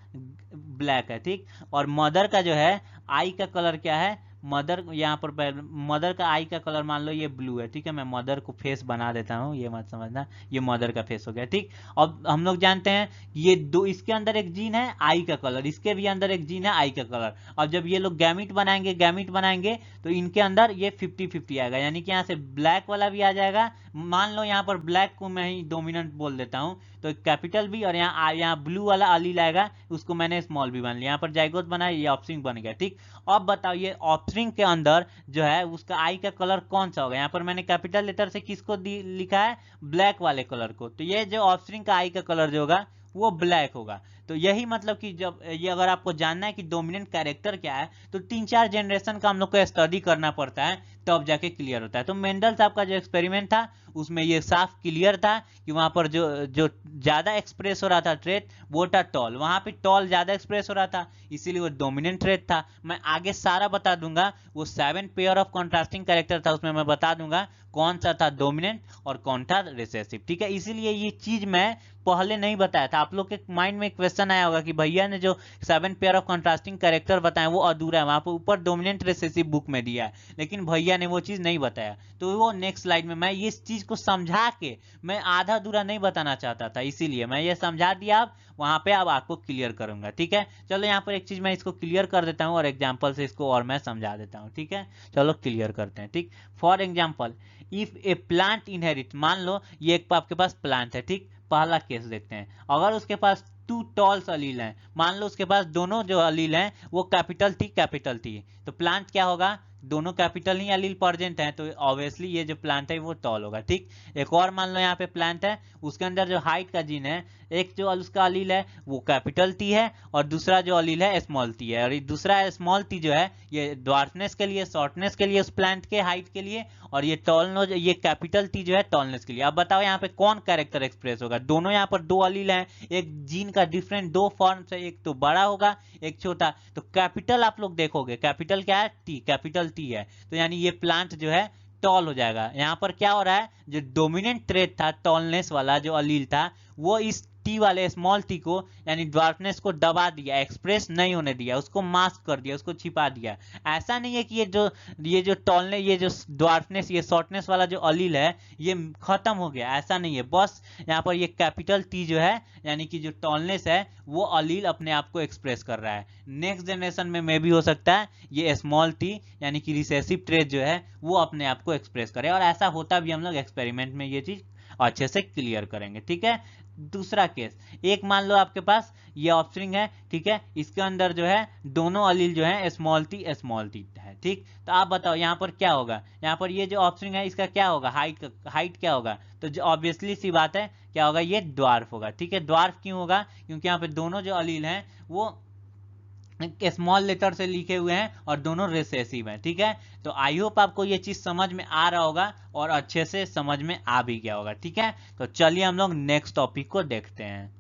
ब्लैक है, ठीक। और मदर का जो है आई का कलर क्या है, मदर यहाँ पर मदर का आई का कलर मान लो ये ब्लू है, ठीक है। मैं मदर को फेस बना देता हूँ, ये मत समझना, ये मदर का फेस हो गया, ठीक। अब हम लोग जानते हैं ये दो, इसके अंदर एक जीन है आई का कलर, इसके भी अंदर एक जीन है आई का कलर। अब जब ये लोग गैमिट बनाएंगे तो इनके अंदर ये 50-50 आएगा, यानी कि यहाँ से ब्लैक वाला भी आ जाएगा। मान लो यहाँ पर ब्लैक को मैं ही डोमिनेंट बोल देता हूँ, तो कैपिटल भी, और यहाँ ब्लू वाला अलील आएगा, उसको मैंने स्मॉल भी मान लिया, यहाँ पर जाइगोट बना, ये ऑफस्प्रिंग बन गया, ठीक। अब बताओ ये ऑफस्प्रिंग के अंदर जो है उसका आई का कलर कौन सा होगा, यहाँ पर मैंने कैपिटल लेटर से किसको लिखा है, ब्लैक वाले कलर को, तो ये जो ऑफस्प्रिंग का आई का कलर जो होगा वो ब्लैक होगा। तो यही मतलब कि जब ये अगर आपको जानना है कि डोमिनेंट कैरेक्टर क्या है तो 3-4 जनरेशन का हम लोग को स्टडी करना पड़ता है, तब जाके क्लियर होता है। तो मेंडल साहब का जो एक्सपेरिमेंट था उसमें ये साफ क्लियर था कि वहां पर जो जो ज्यादा एक्सप्रेस हो रहा था ट्रेट वो था टॉल, वहां पे टॉल ज्यादा एक्सप्रेस हो रहा था, इसीलिए वो डोमिनेंट ट्रेट था। मैं आगे सारा बता दूंगा, वो 7 पेयर ऑफ कॉन्ट्रास्टिंग कैरेक्टर था, उसमें मैं बता दूंगा कौन सा था डोमिनेंट और कौन था रिसेसिव, ठीक है। इसीलिए ये चीज मैं पहले नहीं बताया था। आप लोग के माइंड में क्वेश्चन आया होगा कि भैया ने जो 7 पेयर ऑफ कॉन्ट्रास्टिंग कैरेक्टर बताए वो अधूरा है, वहां पर ऊपर डोमिनेंट रिसेसिव बुक में दिया है, लेकिन भैया ने वो चीज नहीं बताया। तो वो नेक्स्ट स्लाइड में मैं इस चीज को समझा के, मैं आधा अधूरा नहीं बताना चाहता था, इसीलिए मैं ये समझा दिया। अब वहां पे अब आपको क्लियर करूंगा, ठीक है। चलो यहाँ पर एक चीज मैं इसको क्लियर कर देता हूँ और एग्जाम्पल से इसको और मैं समझा देता हूँ, ठीक है। चलो क्लियर करते हैं, ठीक। For example, if A plant inherit, मान लो ये एक आपके पास प्लांट है, ठीक। पहला केस देखते हैं, अगर उसके पास 2 टॉल्स अलील हैं, मान लो उसके पास दोनों जो अलील हैं वो कैपिटल टी, तो प्लांट क्या होगा, दोनों कैपिटल ही अलील प्रेजेंट हैं, तो ऑब्वियसली ये जो प्लांट है वो टॉल होगा, ठीक। एक और मान लो यहाँ पे प्लांट है, उसके अंदर जो हाइट का जीन है, एक जो उसका अलील है वो कैपिटल टी है और दूसरा जो अलील है स्मॉल टी है, और ये दूसरा स्मॉल टी जो है ये ड्वार्फनेस के लिए, शॉर्टनेस के लिए उस प्लांट के हाइट के लिए, और ये टॉलनो ये कैपिटल टी जो है टॉलनेस के लिए। अब बताओ यहाँ पे कौन कैरेक्टर एक्सप्रेस होगा, दोनों यहाँ पर 2 अलील हैं, एक जीन का डिफरेंट 2 फॉर्म से, एक तो बड़ा होगा एक छोटा, तो कैपिटल आप लोग देखोगे, कैपिटल क्या है, टी, कैपिटल टी है, तो यानी ये प्लांट जो है टॉल हो जाएगा। यहाँ पर क्या हो रहा है, जो डोमिनेंट ट्रेट था टॉलनेस वाला जो अलील था वो इस टी वाले स्मॉल टी को यानी ड्वार्फनेस को दबा दिया, एक्सप्रेस नहीं होने दिया, उसको मास्क कर दिया, उसको छिपा दिया। ऐसा नहीं है कि ये जो टॉलने ये जो ड्वार्फनेस ये शॉर्टनेस वाला जो अलील है ये खत्म हो गया, ऐसा नहीं है। बस यहाँ पर ये कैपिटल टी जो है यानी कि जो टॉलनेस है वो अलील अपने आप को एक्सप्रेस कर रहा है। नेक्स्ट जनरेशन में भी हो सकता है ये स्मॉल टी यानी कि रिसेसिव ट्रेट जो है वो अपने आप को एक्सप्रेस करे, और ऐसा होता भी, हम लोग एक्सपेरिमेंट में ये चीज अच्छे से क्लियर करेंगे, ठीक है। दूसरा केस, एक मान लो आपके पास ये ऑफस्प्रिंग है, ठीक है, इसके अंदर जो है दोनों अलील जो है स्मॉल टी है, ठीक। तो आप बताओ यहाँ पर क्या होगा, यहाँ पर ये जो ऑफस्प्रिंग है इसका क्या होगा, हाइट क्या होगा, तो जो ऑब्वियसली सी बात है क्या होगा, ये ड्वार्फ होगा, ठीक है। ड्वार्फ क्यों होगा, क्योंकि यहाँ पे दोनों जो अलील हैं वो स्मॉल लेटर से लिखे हुए हैं और दोनों रिसेसिव हैं, ठीक है। तो आई होप आपको ये चीज समझ में आ रहा होगा और अच्छे से समझ में आ भी गया होगा, ठीक है। तो चलिए हम लोग नेक्स्ट टॉपिक को देखते हैं।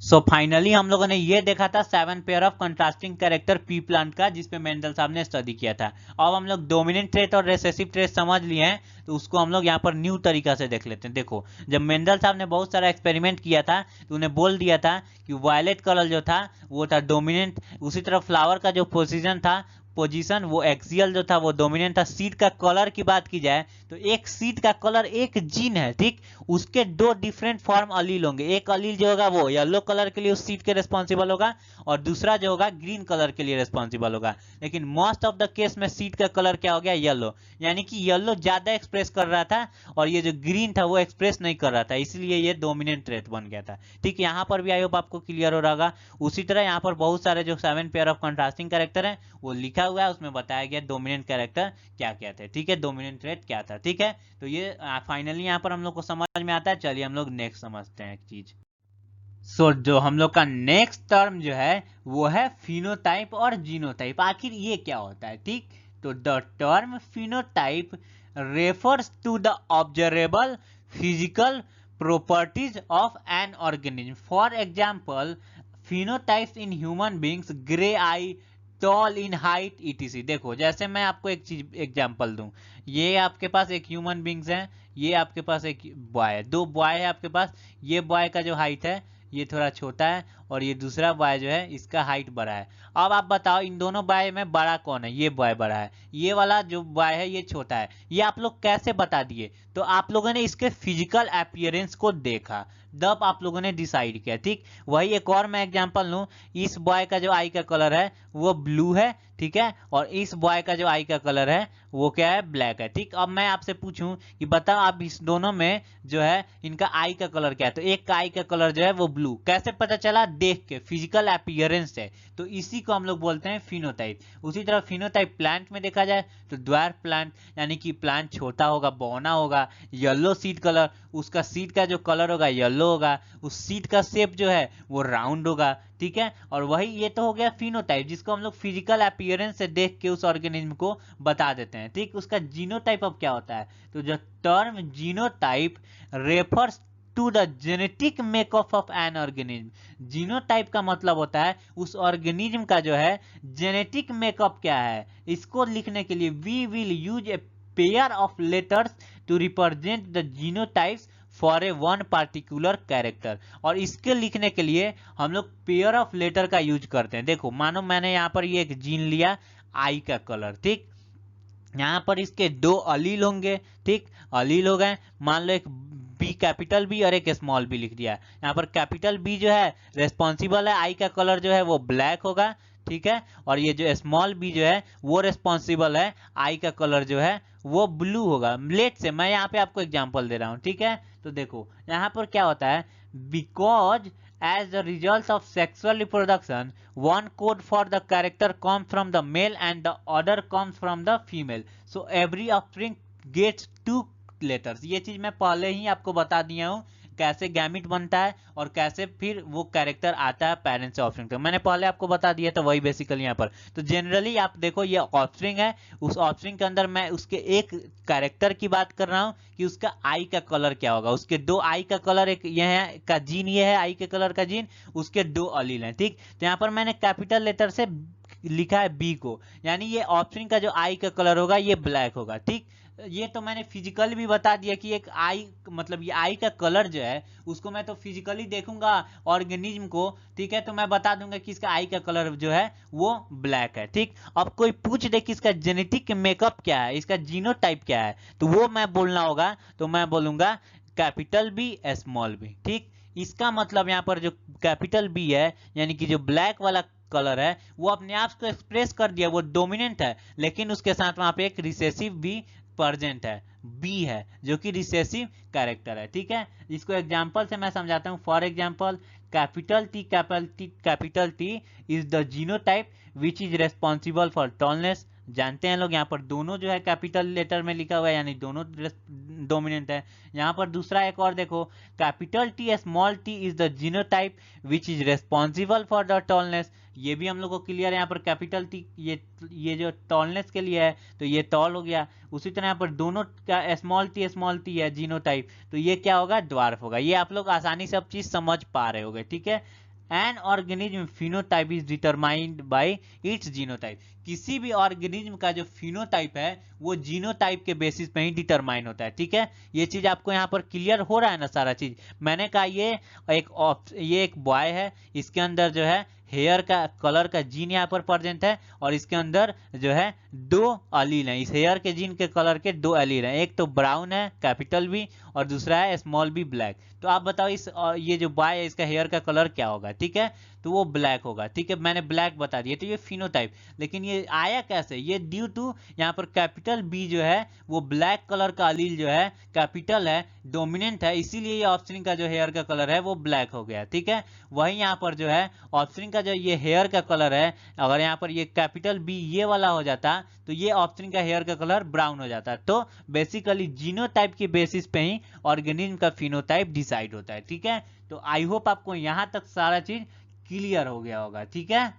सो फाइनली हम लोगों ने ये देखा था 7 pair of contrasting character P plant का, जिसपे मेंडल साहब ने स्टडी किया था। अब हम लोग डोमिनेंट ट्रेट और रिसेसिव ट्रेट समझ लिए हैं, तो उसको हम लोग यहाँ पर न्यू तरीका से देख लेते हैं। देखो, जब मेंडल साहब ने बहुत सारा एक्सपेरिमेंट किया था तो उन्हें बोल दिया था कि वायलेट कलर जो था वो था डोमिनेंट, उसी तरह फ्लावर का जो पोजीशन वो एक्सियल जो था वो डोमिनेंट था। सीड का कलर की बात की जाए तो एक सीड का कलर एक जीन है, ठीक, उसके 2 डिफरेंट फॉर्म अलील होंगे, एक अलील जो होगा वो येलो कलर के लिए उस सीड के रिस्पॉन्सिबल होगा और दूसरा जो होगा ग्रीन कलर के लिए रिस्पॉन्सिबल होगा। लेकिन मोस्ट ऑफ द केस में सीड का कलर क्या हो गया, येलो, यानी कि येलो ज्यादा एक्सप्रेस कर रहा था और ये जो ग्रीन था वो एक्सप्रेस नहीं कर रहा था, इसलिए ये डोमिनेंट ट्रेट बन गया था, ठीक। यहाँ पर भी आई होप आपको क्लियर हो रहा होगा। उसी तरह यहाँ पर बहुत सारे जो 7 पेयर ऑफ कंट्रास्टिंग कैरेक्टर है वो लिखा हुआ है, उसमें बताया गया डोमिनेंट कैरेक्टर क्या क्या थे, ठीक है, डोमिनेंट ट्रेट क्या था, ठीक है। तो ये फाइनली यहाँ पर हम लोग को समझ में आता है। चलिए हम लोग नेक्स्ट समझते हैं एक चीज। सो जो हम लोग का नेक्स्ट टर्म जो है वो है फिनोटाइप और जीनोटाइप। आखिर ये क्या होता है, ठीक। तो the term phenotype refers to the observable physical properties of an organism. For example, phenotypes in human beings, gray eye, tall in height, etc. देखो, जैसे मैं आपको एक चीज एग्जांपल दूं, ये आपके पास एक ह्यूमन बींग्स है, ये आपके पास एक बॉय है, 2 बॉय है आपके पास। ये बॉय का जो हाइट है ये थोड़ा छोटा है और ये दूसरा बॉय जो है इसका हाइट बड़ा है। अब आप बताओ इन दोनों बॉय में बड़ा कौन है, ये बॉय बड़ा है, ये वाला जो बॉय है ये छोटा है। ये आप लोग कैसे बता दिए, तो आप लोगों ने इसके फिजिकल अपीयरेंस को देखा, तब आप लोगों ने डिसाइड किया, ठीक। वही एक और मैं एग्जांपल लूं, इस बॉय का जो आई का कलर है वो ब्लू है, ठीक है, और इस बॉय का जो आई का कलर है वो क्या है, ब्लैक है, ठीक। अब मैं आपसे पूछूं कि बताओ आप इस दोनों में जो है इनका आई का कलर क्या है, तो एक का आई का कलर जो है वो ब्लू, कैसे पता चला, देख के फिजिकल अपीयरेंस है, तो इसी को हम लोग बोलते हैं फिनोटाइप। उसी तरह फिनोटाइप प्लांट में देखा जाए तो ड्वार्फ प्लांट यानी कि प्लांट छोटा होगा, बौना होगा, येलो सीड कलर, उसका सीड का जो कलर होगा येलो होगा, उस सीड का शेप जो है वो राउंड होगा, ठीक है। और वही ये तो हो गया फिनोटाइप, जिसको हम लोग फिजिकल अपीयरेंस से देख के उस ऑर्गेनिज्म को बता देते हैं, ठीक। उसका जीनोटाइप अब क्या होता है, तो जो term genotype refers to the genetic makeup of an organism. Genotype का मतलब होता है उस ऑर्गेनिज्म का जो है जेनेटिक मेकअप क्या है। इसको लिखने के लिए we will use a pair of letters to represent the genotypes for a one particular character. और इसके लिखने के लिए हम लोग पेयर ऑफ लेटर का यूज करते हैं। देखो मानो मैंने यहाँ पर ये एक जीन लिया आई का कलर, ठीक। यहाँ पर इसके दो अलील होंगे, ठीक, अलील हो गए। मान लो एक बी कैपिटल बी और एक स्मॉल बी लिख दिया। यहाँ पर कैपिटल बी जो है रेस्पॉन्सिबल है, आई का कलर जो है वो ब्लैक होगा, ठीक है। और ये जो स्मॉल बी जो है वो रेस्पॉन्सिबल है, आई का कलर जो है वो ब्लू होगा। लेट से मैं यहाँ पे आपको एग्जांपल दे रहा हूँ, ठीक है। तो देखो यहाँ पर क्या होता है, because as the result of sexual reproduction one code for the character comes from the male and the other comes from the female, so every offspring gets two letters। ये चीज मैं पहले ही आपको बता दिया हूँ कैसे गैमिट बनता है और कैसे फिर वो कैरेक्टर आता है पेरेंट्स से ऑफस्प्रिंग तक, मैंने पहले आपको बता दिया था वही बेसिकली यहाँ पर। तो जनरली आप देखो ये ऑफस्प्रिंग है, उस ऑफस्प्रिंग के अंदर मैं उसके एक कैरेक्टर की बात कर रहा हूँ कि उसका आई का कलर क्या होगा। उसके दो आई का कलर, एक ये है का जीन, ये है आई के कलर का जीन, उसके दो अलील हैं, ठीक। तो यहाँ पर मैंने कैपिटल लेटर से लिखा है बी को, यानी ये ऑफस्प्रिंग का जो आई का कलर होगा ये ब्लैक होगा, ठीक। ये तो मैंने फिजिकली भी बता दिया कि एक आई मतलब ये आई का कलर जो है उसको मैं तो फिजिकली देखूंगा ऑर्गेनिज्म को, ठीक है, तो मैं बता दूंगा कि इसका आई का कलर जो है वो ब्लैक है, ठीक। अब कोई पूछ दे कि इसका जेनेटिक मेकअप क्या है, इसका जीनोटाइप क्या है, तो वो मैं बोलना होगा, तो मैं बोलूंगा कैपिटल बी स्मॉल बी, ठीक। इसका मतलब यहाँ पर जो कैपिटल बी है यानी कि जो ब्लैक वाला कलर है वो अपने आप को एक्सप्रेस कर दिया, वो डोमिनेंट है, लेकिन उसके साथ वहां पे एक रिसेसिव भी प्रेजेंट है, बी है जो कि रिसेसिव कैरेक्टर है, ठीक है। इसको एग्जांपल से मैं समझाता हूं। For example capital T is the genotype which is responsible for tallness. जानते हैं लोग यहाँ पर दोनों जो है कैपिटल लेटर में लिखा हुआ है यानी दोनों डोमिनेंट है। यहाँ पर दूसरा एक और देखो, capital T small T is the genotype which is responsible for the tallness. ये भी हम लोग को क्लियर है, यहाँ पर कैपिटल टी ये जो टॉलनेस के लिए है तो ये टॉल हो गया। उसी तरह यहाँ पर दोनों का स्मॉल टी है जीनोटाइप, तो ये क्या होगा, ड्वार्फ होगा। ये आप लोग आसानी से अब चीज समझ पा रहे होगे, ठीक है। An organism phenotype is determined by it's genotype. किसी भी ऑर्गेनिज्म का जो फिनोटाइप है वो जीनोटाइप के बेसिस पे ही डिटरमाइन होता है, ठीक है। ये चीज आपको यहाँ पर क्लियर हो रहा है ना सारा चीज। मैंने कहा ये एक बॉय है, इसके अंदर जो है हेयर का कलर का जीन यहाँ पर प्रेजेंट है और इसके अंदर जो है दो अलील हैं। इस हेयर के जीन के कलर के दो अलील हैं, एक तो ब्राउन है कैपिटल बी और दूसरा है स्मॉल बी ब्लैक। तो आप बताओ इस ये जो बॉय है इसका हेयर का कलर क्या होगा, ठीक है, तो वो ब्लैक होगा, ठीक है। मैंने ब्लैक बता दिया, तो ये फिनोटाइप। लेकिन ये आया कैसे, ये ड्यू टू यहाँ पर कैपिटल बी जो है वो ब्लैक कलर का अलील जो है कैपिटल है, डोमिनेंट है, इसीलिए ये ऑफस्प्रिंग का जो हेयर का कलर है वो ब्लैक हो गया, ठीक है। वही यहाँ पर जो है ऑफस्प्रिंग का जो ये हेयर का कलर है, अगर यहाँ पर ये कैपिटल बी ये वाला हो जाता तो ये ऑफस्प्रिंग का हेयर का कलर ब्राउन हो जाता। तो बेसिकली जीनोटाइप के बेसिस पे ही ऑर्गेनिज्म का फिनोटाइप डिसाइड होता है, ठीक है। तो आई होप आपको यहां तक सारा चीज क्लियर हो गया होगा, ठीक है।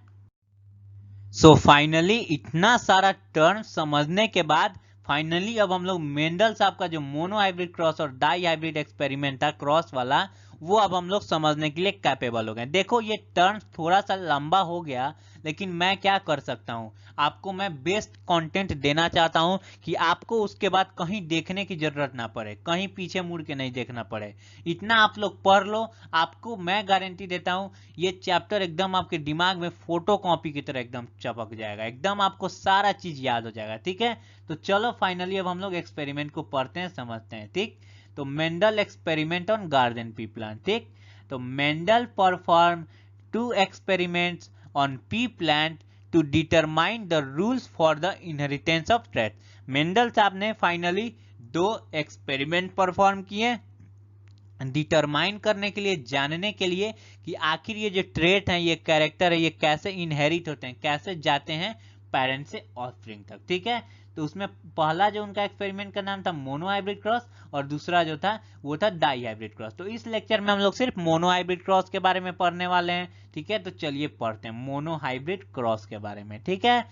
सो फाइनली इतना सारा टर्म समझने के बाद फाइनली अब हम लोग मेंडल साहब का जो मोनो हाइब्रिड क्रॉस और डाई हाइब्रिड एक्सपेरिमेंट था क्रॉस वाला, वो अब हम लोग समझने के लिए कैपेबल हो गए। देखो ये टर्म थोड़ा सा लंबा हो गया, लेकिन मैं क्या कर सकता हूं, आपको मैं बेस्ट कंटेंट देना चाहता हूं कि आपको उसके बाद कहीं देखने की जरूरत ना पड़े, कहीं पीछे मुड़ के नहीं देखना पड़े। इतना आप लोग पढ़ लो, आपको मैं गारंटी देता हूं ये चैप्टर एकदम आपके दिमाग में फोटो कॉपी की तरह एकदम चपक जाएगा, एकदम आपको सारा चीज याद हो जाएगा, ठीक है। तो चलो फाइनली अब हम लोग एक्सपेरिमेंट को पढ़ते हैं, समझते हैं, ठीक। तो Mendel experiment on garden pea plant, ठीक। तो Mendel perform 2 experiments on pea plant to determine the rules for the inheritance of traits। Mendel साहब ने फाइनली 2 एक्सपेरिमेंट परफॉर्म किए डिटरमाइन करने के लिए, जानने के लिए कि आखिर ये जो ट्रेट हैं, ये कैरेक्टर है, ये कैसे इनहेरिट होते हैं, कैसे जाते हैं पेरेंट से ऑफस्प्रिंग तक। ठीक है, तो उसमें पहला जो उनका एक्सपेरिमेंट का नाम था मोनो हाइब्रिड क्रॉस, और दूसरा जो था वो था डाई हाइब्रिड क्रॉस। तो इस लेक्चर में हम लोग सिर्फ मोनो हाइब्रिड क्रॉस के बारे में पढ़ने वाले हैं। ठीक है, तो चलिए पढ़ते हैं मोनो हाइब्रिड क्रॉस के बारे में। ठीक है,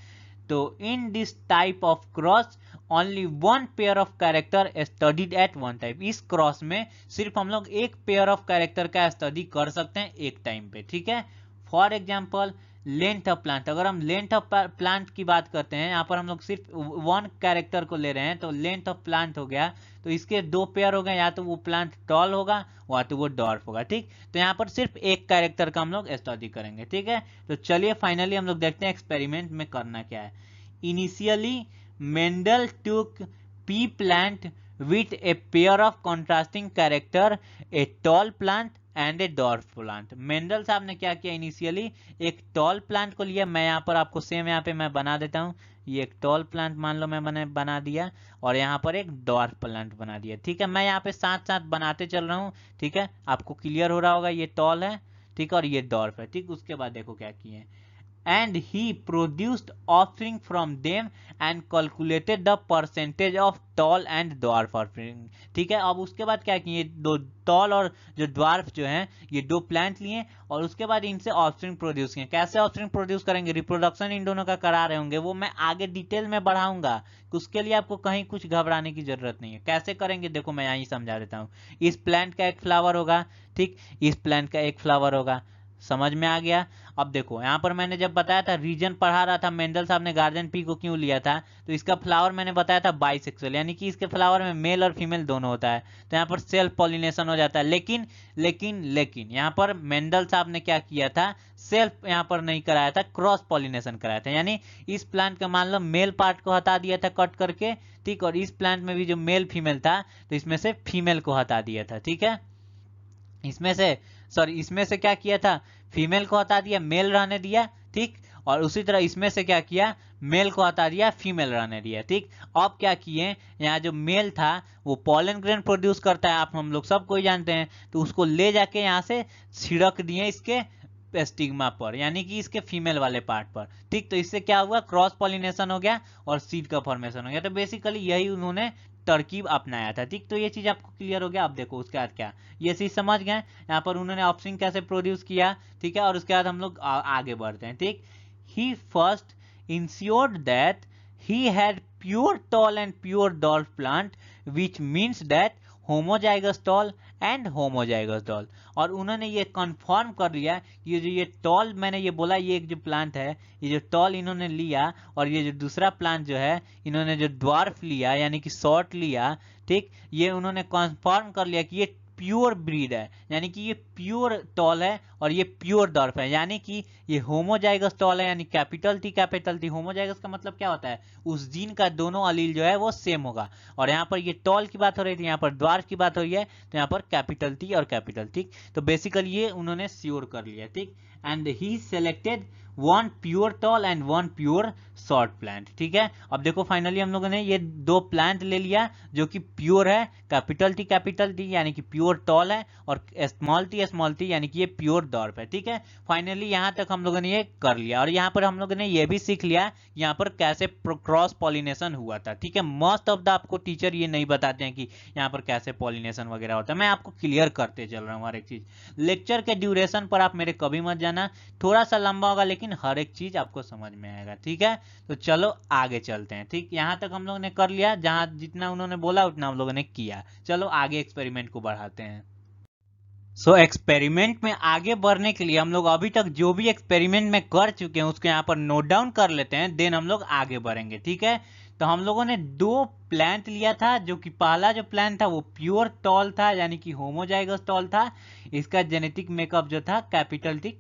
तो in this type of cross only one pair of character studied at one time. इस क्रॉस में सिर्फ हम लोग एक पेयर ऑफ कैरेक्टर का स्टडी कर सकते हैं एक टाइम पे। ठीक है, for example length of plant. अगर हम लेंथ ऑफ प्लांट की बात करते हैं, यहाँ पर हम लोग सिर्फ वन कैरेक्टर को ले रहे हैं, तो लेंथ ऑफ प्लांट हो गया, तो इसके दो पेयर हो गए, या तो वो प्लांट टॉल होगा या तो वो डॉर्फ होगा। ठीक, तो यहाँ पर सिर्फ एक कैरेक्टर का हम लोग स्टडी करेंगे। ठीक है, तो चलिए फाइनली हम लोग देखते हैं एक्सपेरिमेंट में करना क्या है। इनिशियली मेंडल टूक P plant with a pair of contrasting character, a tall plant and A dwarf plant. Mendel साहब ने क्या किया, इनिशियली एक टॉल प्लांट को लिया। मैं यहाँ पर आपको सेम यहाँ पे मैं बना देता हूँ, ये एक टॉल प्लांट मान लो मैंने बना दिया, और यहाँ पर एक डॉर्फ प्लांट बना दिया। ठीक है, मैं यहाँ पे साथ साथ बनाते चल रहा हूँ। ठीक है, आपको क्लियर हो रहा होगा, ये टॉल है, ठीक है, और ये डॉर्फ है। ठीक, उसके बाद देखो क्या किए, and he produced offspring from them and calculated the percentage of tall and dwarf offspring। ठीक है, अब उसके बाद क्या किए, दो टॉल और जो ड्वार्फ जो हैं ये दो प्लांट लिए, और उसके बाद इनसे ऑफस्प्रिंग प्रोड्यूस किए। कैसे ऑफस्प्रिंग प्रोड्यूस करेंगे, रिप्रोडक्शन इन दोनों का करा रहे होंगे, वो मैं आगे डिटेल में बढ़ाऊंगा, उसके लिए आपको कहीं कुछ घबराने की जरूरत नहीं है। कैसे करेंगे देखो मैं यहीं समझा देता हूँ। इस प्लांट का एक फ्लावर होगा, ठीक, इस प्लांट का एक फ्लावर होगा, समझ में आ गया। अब देखो यहाँ पर मैंने जब बताया था, रीजन पढ़ा रहा था, मेंडल साहब ने गार्डन पी को क्यों लिया था, तो इसका फ्लावर मैंने बताया था बाइसेक्सुअल, यानी कि इसके फ्लावर में मेल और फीमेल दोनों होता है, तो यहाँ पर सेल्फ पॉलिनेशन हो जाता है। लेकिन लेकिन लेकिन यहाँ पर मेंडल साहब ने क्या किया था, सेल्फ यहाँ पर नहीं कराया था, क्रॉस पॉलिनेशन कराया था। यानी इस प्लांट का मान लो मेल पार्ट को हटा दिया था कट करके, ठीक, और इस प्लांट में भी जो मेल फीमेल था, तो इसमें से फीमेल को हटा दिया था। ठीक है, इसमें से क्या किया था, फीमेल को हटा दिया, मेल रहने दिया। ठीक, और उसी तरह इसमें से क्या किया, मेल को हटा दिया, फीमेल रहने दिया। ठीक, अब क्या किए, यहाँ जो मेल था वो पॉलन ग्रेन प्रोड्यूस करता है, आप हम लोग सब कोई जानते हैं, तो उसको ले जाके यहाँ से छिड़क दिए इसके स्टिग्मा पर, यानी कि इसके फीमेल वाले पार्ट पर। ठीक, तो इससे क्या हुआ, क्रॉस पॉलिनेशन हो गया और सीड का फॉर्मेशन हो गया। तो बेसिकली यही उन्होंने तरकीब अपनाया था। ठीक, तो ये चीज आपको क्लियर हो गया। अब देखो उसके बाद क्या, ये चीज समझ गए, यहाँ पर उन्होंने ऑफस्प्रिंग कैसे प्रोड्यूस किया। ठीक है, और उसके बाद हम लोग आगे बढ़ते हैं। ठीक, he first ensured that he had pure tall and pure dwarf plant, which means that homozygous tall and homozygous dwarf. और उन्होंने ये कंफर्म कर लिया कि ये टॉल मैंने ये बोला, ये एक जो प्लांट है, ये जो टॉल इन्होंने लिया, और ये जो दूसरा प्लांट जो है इन्होंने जो ड्वार्फ लिया यानी कि शॉर्ट लिया। ठीक, ये उन्होंने कंफर्म कर लिया कि ये प्योर ब्रीड है, यानी कि ये प्योर टॉल है और ये प्योर डॉर्फ है, यानी कि ये होमोजाइगस टॉल है, यानी कैपिटल टी। होमोजाइगस का मतलब क्या होता है, उस जीन का दोनों अलील जो है वो सेम होगा। और यहाँ पर ये टॉल की बात हो रही थी, यहाँ पर ड्वार्फ की बात हो रही है, तो यहाँ पर कैपिटल टी और कैपिटल। ठीक, तो बेसिकली ये उन्होंने श्योर कर लिया। ठीक, and he selected one pure tall and one pure short plant. ठीक है, अब देखो फाइनली हम लोगों ने ये दो प्लांट ले लिया जो कि प्योर है, कैपिटल टी यानी कि प्योर टॉल है, और स्मॉल टी यानी कि ये प्योर डॉर्फ है। ठीक है, फाइनली यहाँ तक हम लोगों ने ये कर लिया, और यहाँ पर हम लोगों ने ये भी सीख लिया यहाँ पर कैसे क्रॉस पॉलिनेशन हुआ था। ठीक है, मोस्ट ऑफ द आपको टीचर ये नहीं बताते हैं कि यहाँ पर कैसे पॉलिनेशन वगैरह होता है, मैं आपको क्लियर करते चल रहा हूँ हर एक चीज। लेक्चर के ड्यूरेशन पर आप मेरे कभी मत जाना, थोड़ा सा लंबा होगा लेकिन हर एक चीज आपको समझ में आएगा। ठीक है, तो चलो आगे चलते हैं। ठीक, यहाँ तक हम लोगों ने कर लिया, जहां जितना उन्होंने बोला उतना हम लोगों ने किया। चलो आगे एक्सपेरिमेंट को बढ़ाते हैं। एक्सपेरिमेंट में आगे बढ़ने के लिए हम लोग अभी तक जो भी एक्सपेरिमेंट में कर चुके हैं उसको यहाँ पर नोट डाउन कर लेते हैं, देन हम लोग आगे बढ़ेंगे। ठीक है, तो हम लोगों ने दो प्लांट लिया था, जो कि पहला जो प्लांट था वो प्योर टॉल था, यानी कि होमोजाइगस टॉल था, इसका जेनेटिक मेकअप जो था कैपिटल टी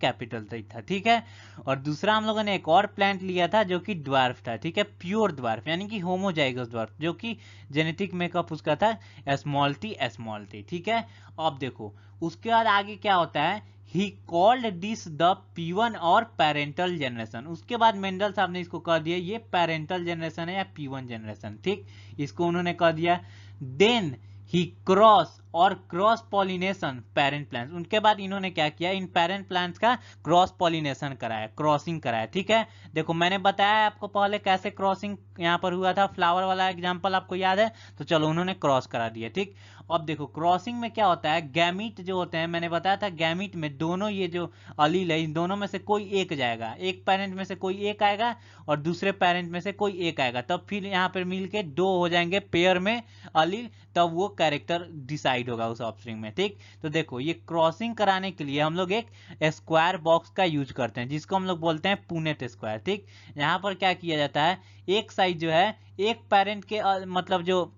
था। ठीक है, और दूसरा हम लोगों ने एक और प्लांट लिया था जो कि ड्वार्फ था। ठीक है, प्योर ड्वार्फ यानी कि होमोजाइगस ड्वार्फ, जो कि जेनेटिक मेकअप उसका था स्मॉल टी। ठीक है, अब देखो उसके बाद आगे क्या होता है, he called this the P1 और पेरेंटल जनरेशन। उसके बाद मेंडल साहब ने इसको कह दिया ये पेरेंटल जनरेशन है या P1 जनरेशन। ठीक, इसको उन्होंने कह दिया। देन ही क्रॉस और क्रॉस पॉलिनेशन पेरेंट प्लांट्स। उनके बाद इन्होंने क्या किया, इन पेरेंट प्लांट्स का क्रॉस पॉलिनेशन कराया, क्रॉसिंग कराया। ठीक है, देखो मैंने बताया आपको पहले कैसे क्रॉसिंग यहाँ पर हुआ था, फ्लावर वाला एग्जांपल आपको याद है, तो चलो उन्होंने क्रॉस करा दिया। ठीक, अब देखो क्रॉसिंग में क्या होता है, गैमीट जो होते हैं, मैंने बताया था गैमीट में दोनों ये जो अलील है इन दोनों में से कोई एक जाएगा, एक पेरेंट में से कोई एक आएगा और दूसरे पेरेंट में से कोई एक आएगा, तब फिर यहाँ पर मिलके दो हो जाएंगे पेयर में अलील, तब वो कैरेक्टर डिसाइड होगा उस ऑफस्प्रिंग में। ठीक, तो देखो ये क्रॉसिंग कराने के लिए हम लोग एक स्क्वायर बॉक्स का यूज करते हैं जिसको हम लोग बोलते हैं पुनेट स्क्वायर। ठीक, यहाँ पर क्या किया जाता है, एक साइड जो है एक पेरेंट के मतलब जो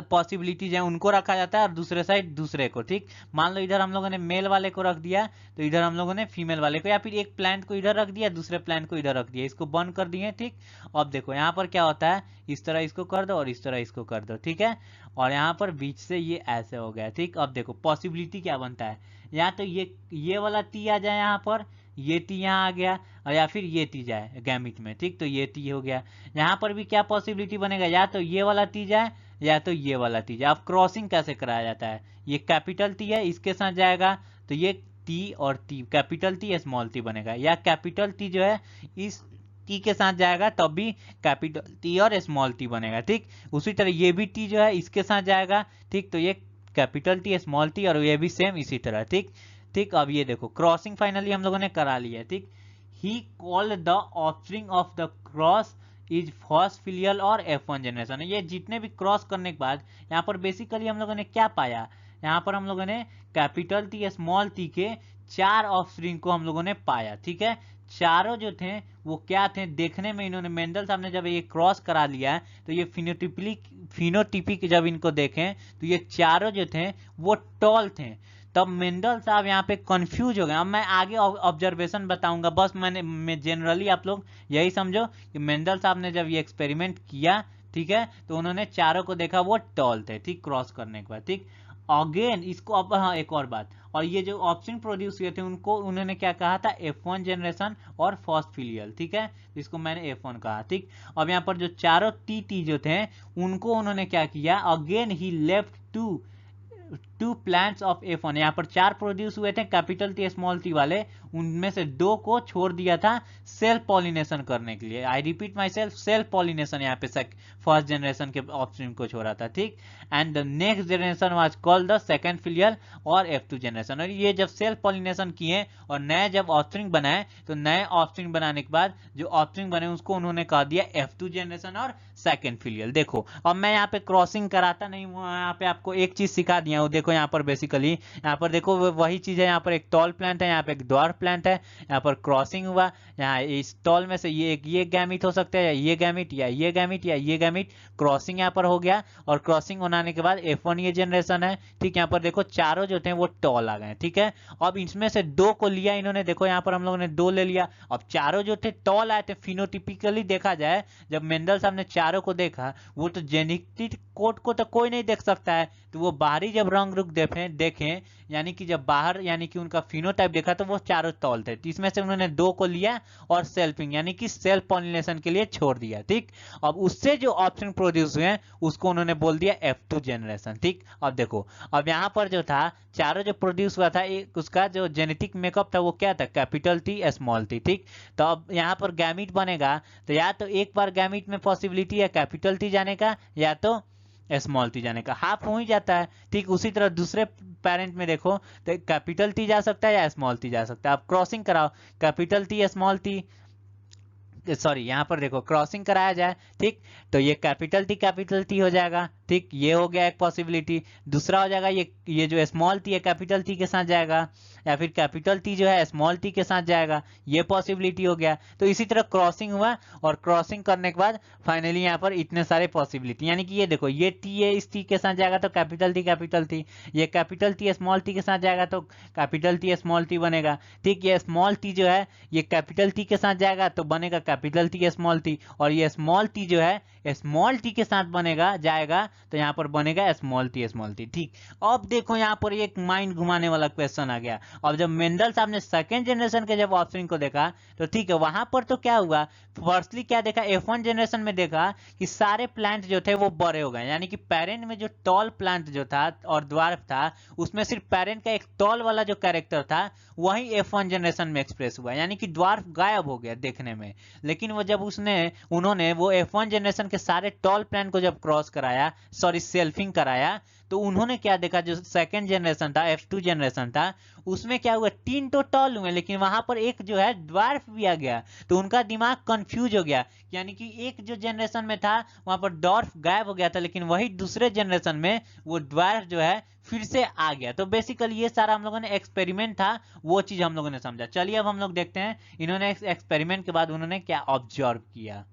पॉसिबिलिटीज हैं उनको रखा जाता है और दूसरे साइड दूसरे को। ठीक, मान लो इधर हम लोगों ने मेल वाले को रख दिया तो इधर हम लोगों ने फीमेल वाले को, या फिर एक प्लांट को इधर रख दिया दूसरे प्लांट को इधर रख दिया, इसको बंद कर दिए। ठीक, अब देखो यहाँ पर क्या होता है, इस तरह इसको कर दो और इस तरह इसको कर दो। ठीक है, और यहाँ पर बीच से ये ऐसे हो गया। ठीक, अब देखो पॉसिबिलिटी क्या बनता है, या तो ये वाला टी आ जाए यहाँ पर, ये टी यहाँ आ गया, और या फिर ये टी जाए गैमिट में। ठीक, तो ये टी हो गया। यहाँ पर भी क्या पॉसिबिलिटी बनेगा, या तो ये वाला टी जाए या तो ये वाला टी जाए। अब क्रॉसिंग कैसे कराया जाता है, ये कैपिटल टी है इसके साथ जाएगा तो ये टी और T, capital T small T बनेगा, या कैपिटल टी जो है इस टी के साथ जाएगा तब भी कैपिटल टी और स्मॉल टी बनेगा। ठीक, उसी तरह ये भी टी जो है इसके साथ जाएगा। ठीक, तो ये कैपिटल टी स्मॉल टी और ये भी सेम इसी तरह। ठीक ठीक, अब ये देखो क्रॉसिंग फाइनली हम लोगों ने करा लिया है। ठीक, he called the offspring of the cross is first filial और F1 जनरेशन। ये जितने भी क्रॉस करने के बाद यहाँ पर बेसिकली हम लोगों ने क्या पाया, यहाँ पर हम लोगों ने कैपिटल टी स्मॉल टी के 4 ऑफस्प्रिंग को हम लोगों ने पाया। ठीक है, चारों जो थे वो क्या थे, देखने में इन्होंने मेंडल साहब ने जब ये क्रॉस करा लिया है तो ये फिनोटिपिक जब इनको देखें तो ये चारों जो थे वो टॉल थे। तब मेंडल साहब यहाँ पे कंफ्यूज हो गए। अब मैं आगे ऑब्जर्वेशन बताऊंगा, बस मैं जनरली आप लोग यही समझो कि मेंडल साहब ने जब ये एक्सपेरिमेंट किया, ठीक है, तो उन्होंने चारों को देखा वो टॉल थे। ठीक, क्रॉस करने के बाद। ठीक, अगेन इसको अब हाँ एक और बात, और ये जो ऑप्शन प्रोड्यूस हुए थे उनको उन्होंने क्या कहा था, F1 जनरेशन और फर्स्ट फिलियल। ठीक है, इसको मैंने F1 कहा। ठीक, अब यहाँ पर जो चारों टी जो थे उनको उन्होंने क्या किया, अगेन ही left two plants of F1। यहाँ पर 4 प्रोड्यूस हुए थे कैपिटल टी स्मॉल टी वाले, उनमें से 2 को छोड़ दिया था सेल्फ पॉलिनेशन करने के लिए। I repeat my self pollination यहाँ पे फर्स्ट जनरेशन के ऑप्शन को छोड़ा था। ठीक, and the next generation was called the second filial और F2 जनरेशन। और ये जब सेल्फ पॉलिनेशन किए और नए जब ऑफस्प्रिंग बनाए तो नए ऑफस्प्रिंग बनाने के बाद जो ऑफस्प्रिंग बने उसको उन्होंने कह दिया F2 जनरेशन और सेकंड फिलियल। देखो अब मैं यहाँ पे क्रॉसिंग कराता नहीं हूँ, यहाँ पे आपको एक चीज सिखा दिया हूँ। देखो यहाँ पर बेसिकली यहाँ पर देखो वही चीज है, यहाँ पर एक टॉल प्लांट है, यहाँ पे एक ड्वार्फ प्लांट है, यहाँ पर क्रॉसिंग हुआ, यहाँ इस टॉल में से ये गैमिट हो सकता है, या ये गैमिट या ये गैमिट या ये गैमिट, क्रॉसिंग यहाँ पर हो गया। और क्रॉसिंग होने के बाद F1 ये जनरेशन है। ठीक, यहाँ पर देखो चारों जो थे वो टॉल आ गए। ठीक है, अब इसमें से 2 को लिया इन्होंने, देखो यहाँ पर हम लोगों ने 2 ले लिया। अब चारों जो थे टॉल आए थे, फिनोटिपिकली देखा जाए जब मेंडल साहब ने चारों को देखा, वो तो जेनेटिक कोड को तो कोई नहीं देख सकता है, तो वो बाहरी जब रंग रूप देखें यानी कि जब बाहर यानी कि उनका फिनोटाइप देखा तो वो चारों टॉल थे। इसमें से उन्होंने 2 को लिया और सेल्फिंग यानी कि सेल्फ पॉलिनेशन के लिए छोड़ दिया। ठीक, अब उससे जो ऑप्शन प्रोड्यूस हुए उसको उन्होंने बोल दिया F2 जनरेशन। ठीक, अब देखो अब यहाँ पर जो था चारों जो प्रोड्यूस हुआ था उसका जो जेनेटिक मेकअप था वो क्या था, कैपिटल टी स्मॉल टी। ठीक, तो अब यहाँ पर गैमिट बनेगा तो या तो एक बार गैमिट में पॉसिबिलिटी है कैपिटल टी जाने का या तो स्मॉल टी जाने का, हाफ हो ही जाता है। ठीक, उसी तरह दूसरे पेरेंट में देखो तो कैपिटल टी जा सकता है या स्मॉल टी जा सकता है। आप क्रॉसिंग कराओ, capital T small T, sorry यहाँ पर देखो क्रॉसिंग कराया जाए। ठीक, तो ये कैपिटल टी हो जाएगा। ठीक, ये हो गया एक पॉसिबिलिटी। दूसरा हो जाएगा ये जो स्मॉल टी है कैपिटल टी के साथ जाएगा, या फिर कैपिटल टी जो है स्मॉल टी के साथ जाएगा, ये पॉसिबिलिटी हो गया। तो इसी तरह क्रॉसिंग हुआ और क्रॉसिंग करने के बाद फाइनली यहाँ पर इतने सारे पॉसिबिलिटी, यानी कि ये देखो ये टी है इस टी के साथ जाएगा तो कैपिटल टी, ये कैपिटल टी स्मॉल टी के साथ जाएगा तो कैपिटल टी स्मॉल टी बनेगा। ठीक, ये स्मॉल टी जो है ये कैपिटल टी के साथ जाएगा तो बनेगा कैपिटल टी स्मॉल टी, और ये स्मॉल टी जो है स्मॉल टी के साथ जाएगा तो यहाँ पर बनेगा स्मॉल टी। ठीक, अब देखो यहाँ पर एक माइंड घुमाने वाला क्वेश्चन आ गया। अब जब मेंडल साहब ने सेकेंड जनरेशन के जब ऑफस्प्रिंग को देखा तो ठीक है, वहां पर तो क्या हुआ, फर्स्टली क्या देखा, F1 जनरेशन में देखा कि सारे प्लांट जो थे वो बड़े हो गए, यानी कि पेरेंट में जो टॉल प्लांट जो था और ड्वार्फ था उसमें सिर्फ पेरेंट का एक टॉल वाला जो कैरेक्टर था वही F1 जनरेशन में एक्सप्रेस हुआ, यानी कि ड्वार्फ गायब हो गया देखने में। लेकिन वो जब उन्होंने वो F1 जनरेशन के सारे टॉल प्लांट को जब क्रॉस कराया, सॉरी सेल्फिंग कराया, तो उन्होंने क्या देखा, जो सेकंड जनरेशन था F2 जनरेशन था उसमें क्या हुआ, 3 तो टॉल हुए लेकिन वहां पर एक जो है ड्वार्फ भी आ गया। तो उनका दिमाग कंफ्यूज हो गया, यानी कि एक जो जनरेशन में था वहां पर ड्वार्फ गायब हो गया था, लेकिन वही दूसरे जनरेशन में वो ड्वार्फ जो है फिर से आ गया। तो बेसिकली ये सारा हम लोगों ने एक्सपेरिमेंट था वो चीज हम लोगों ने समझा। चलिए अब हम लोग देखते हैं इन्होंने एक्सपेरिमेंट के बाद उन्होंने क्या ऑब्जर्व किया।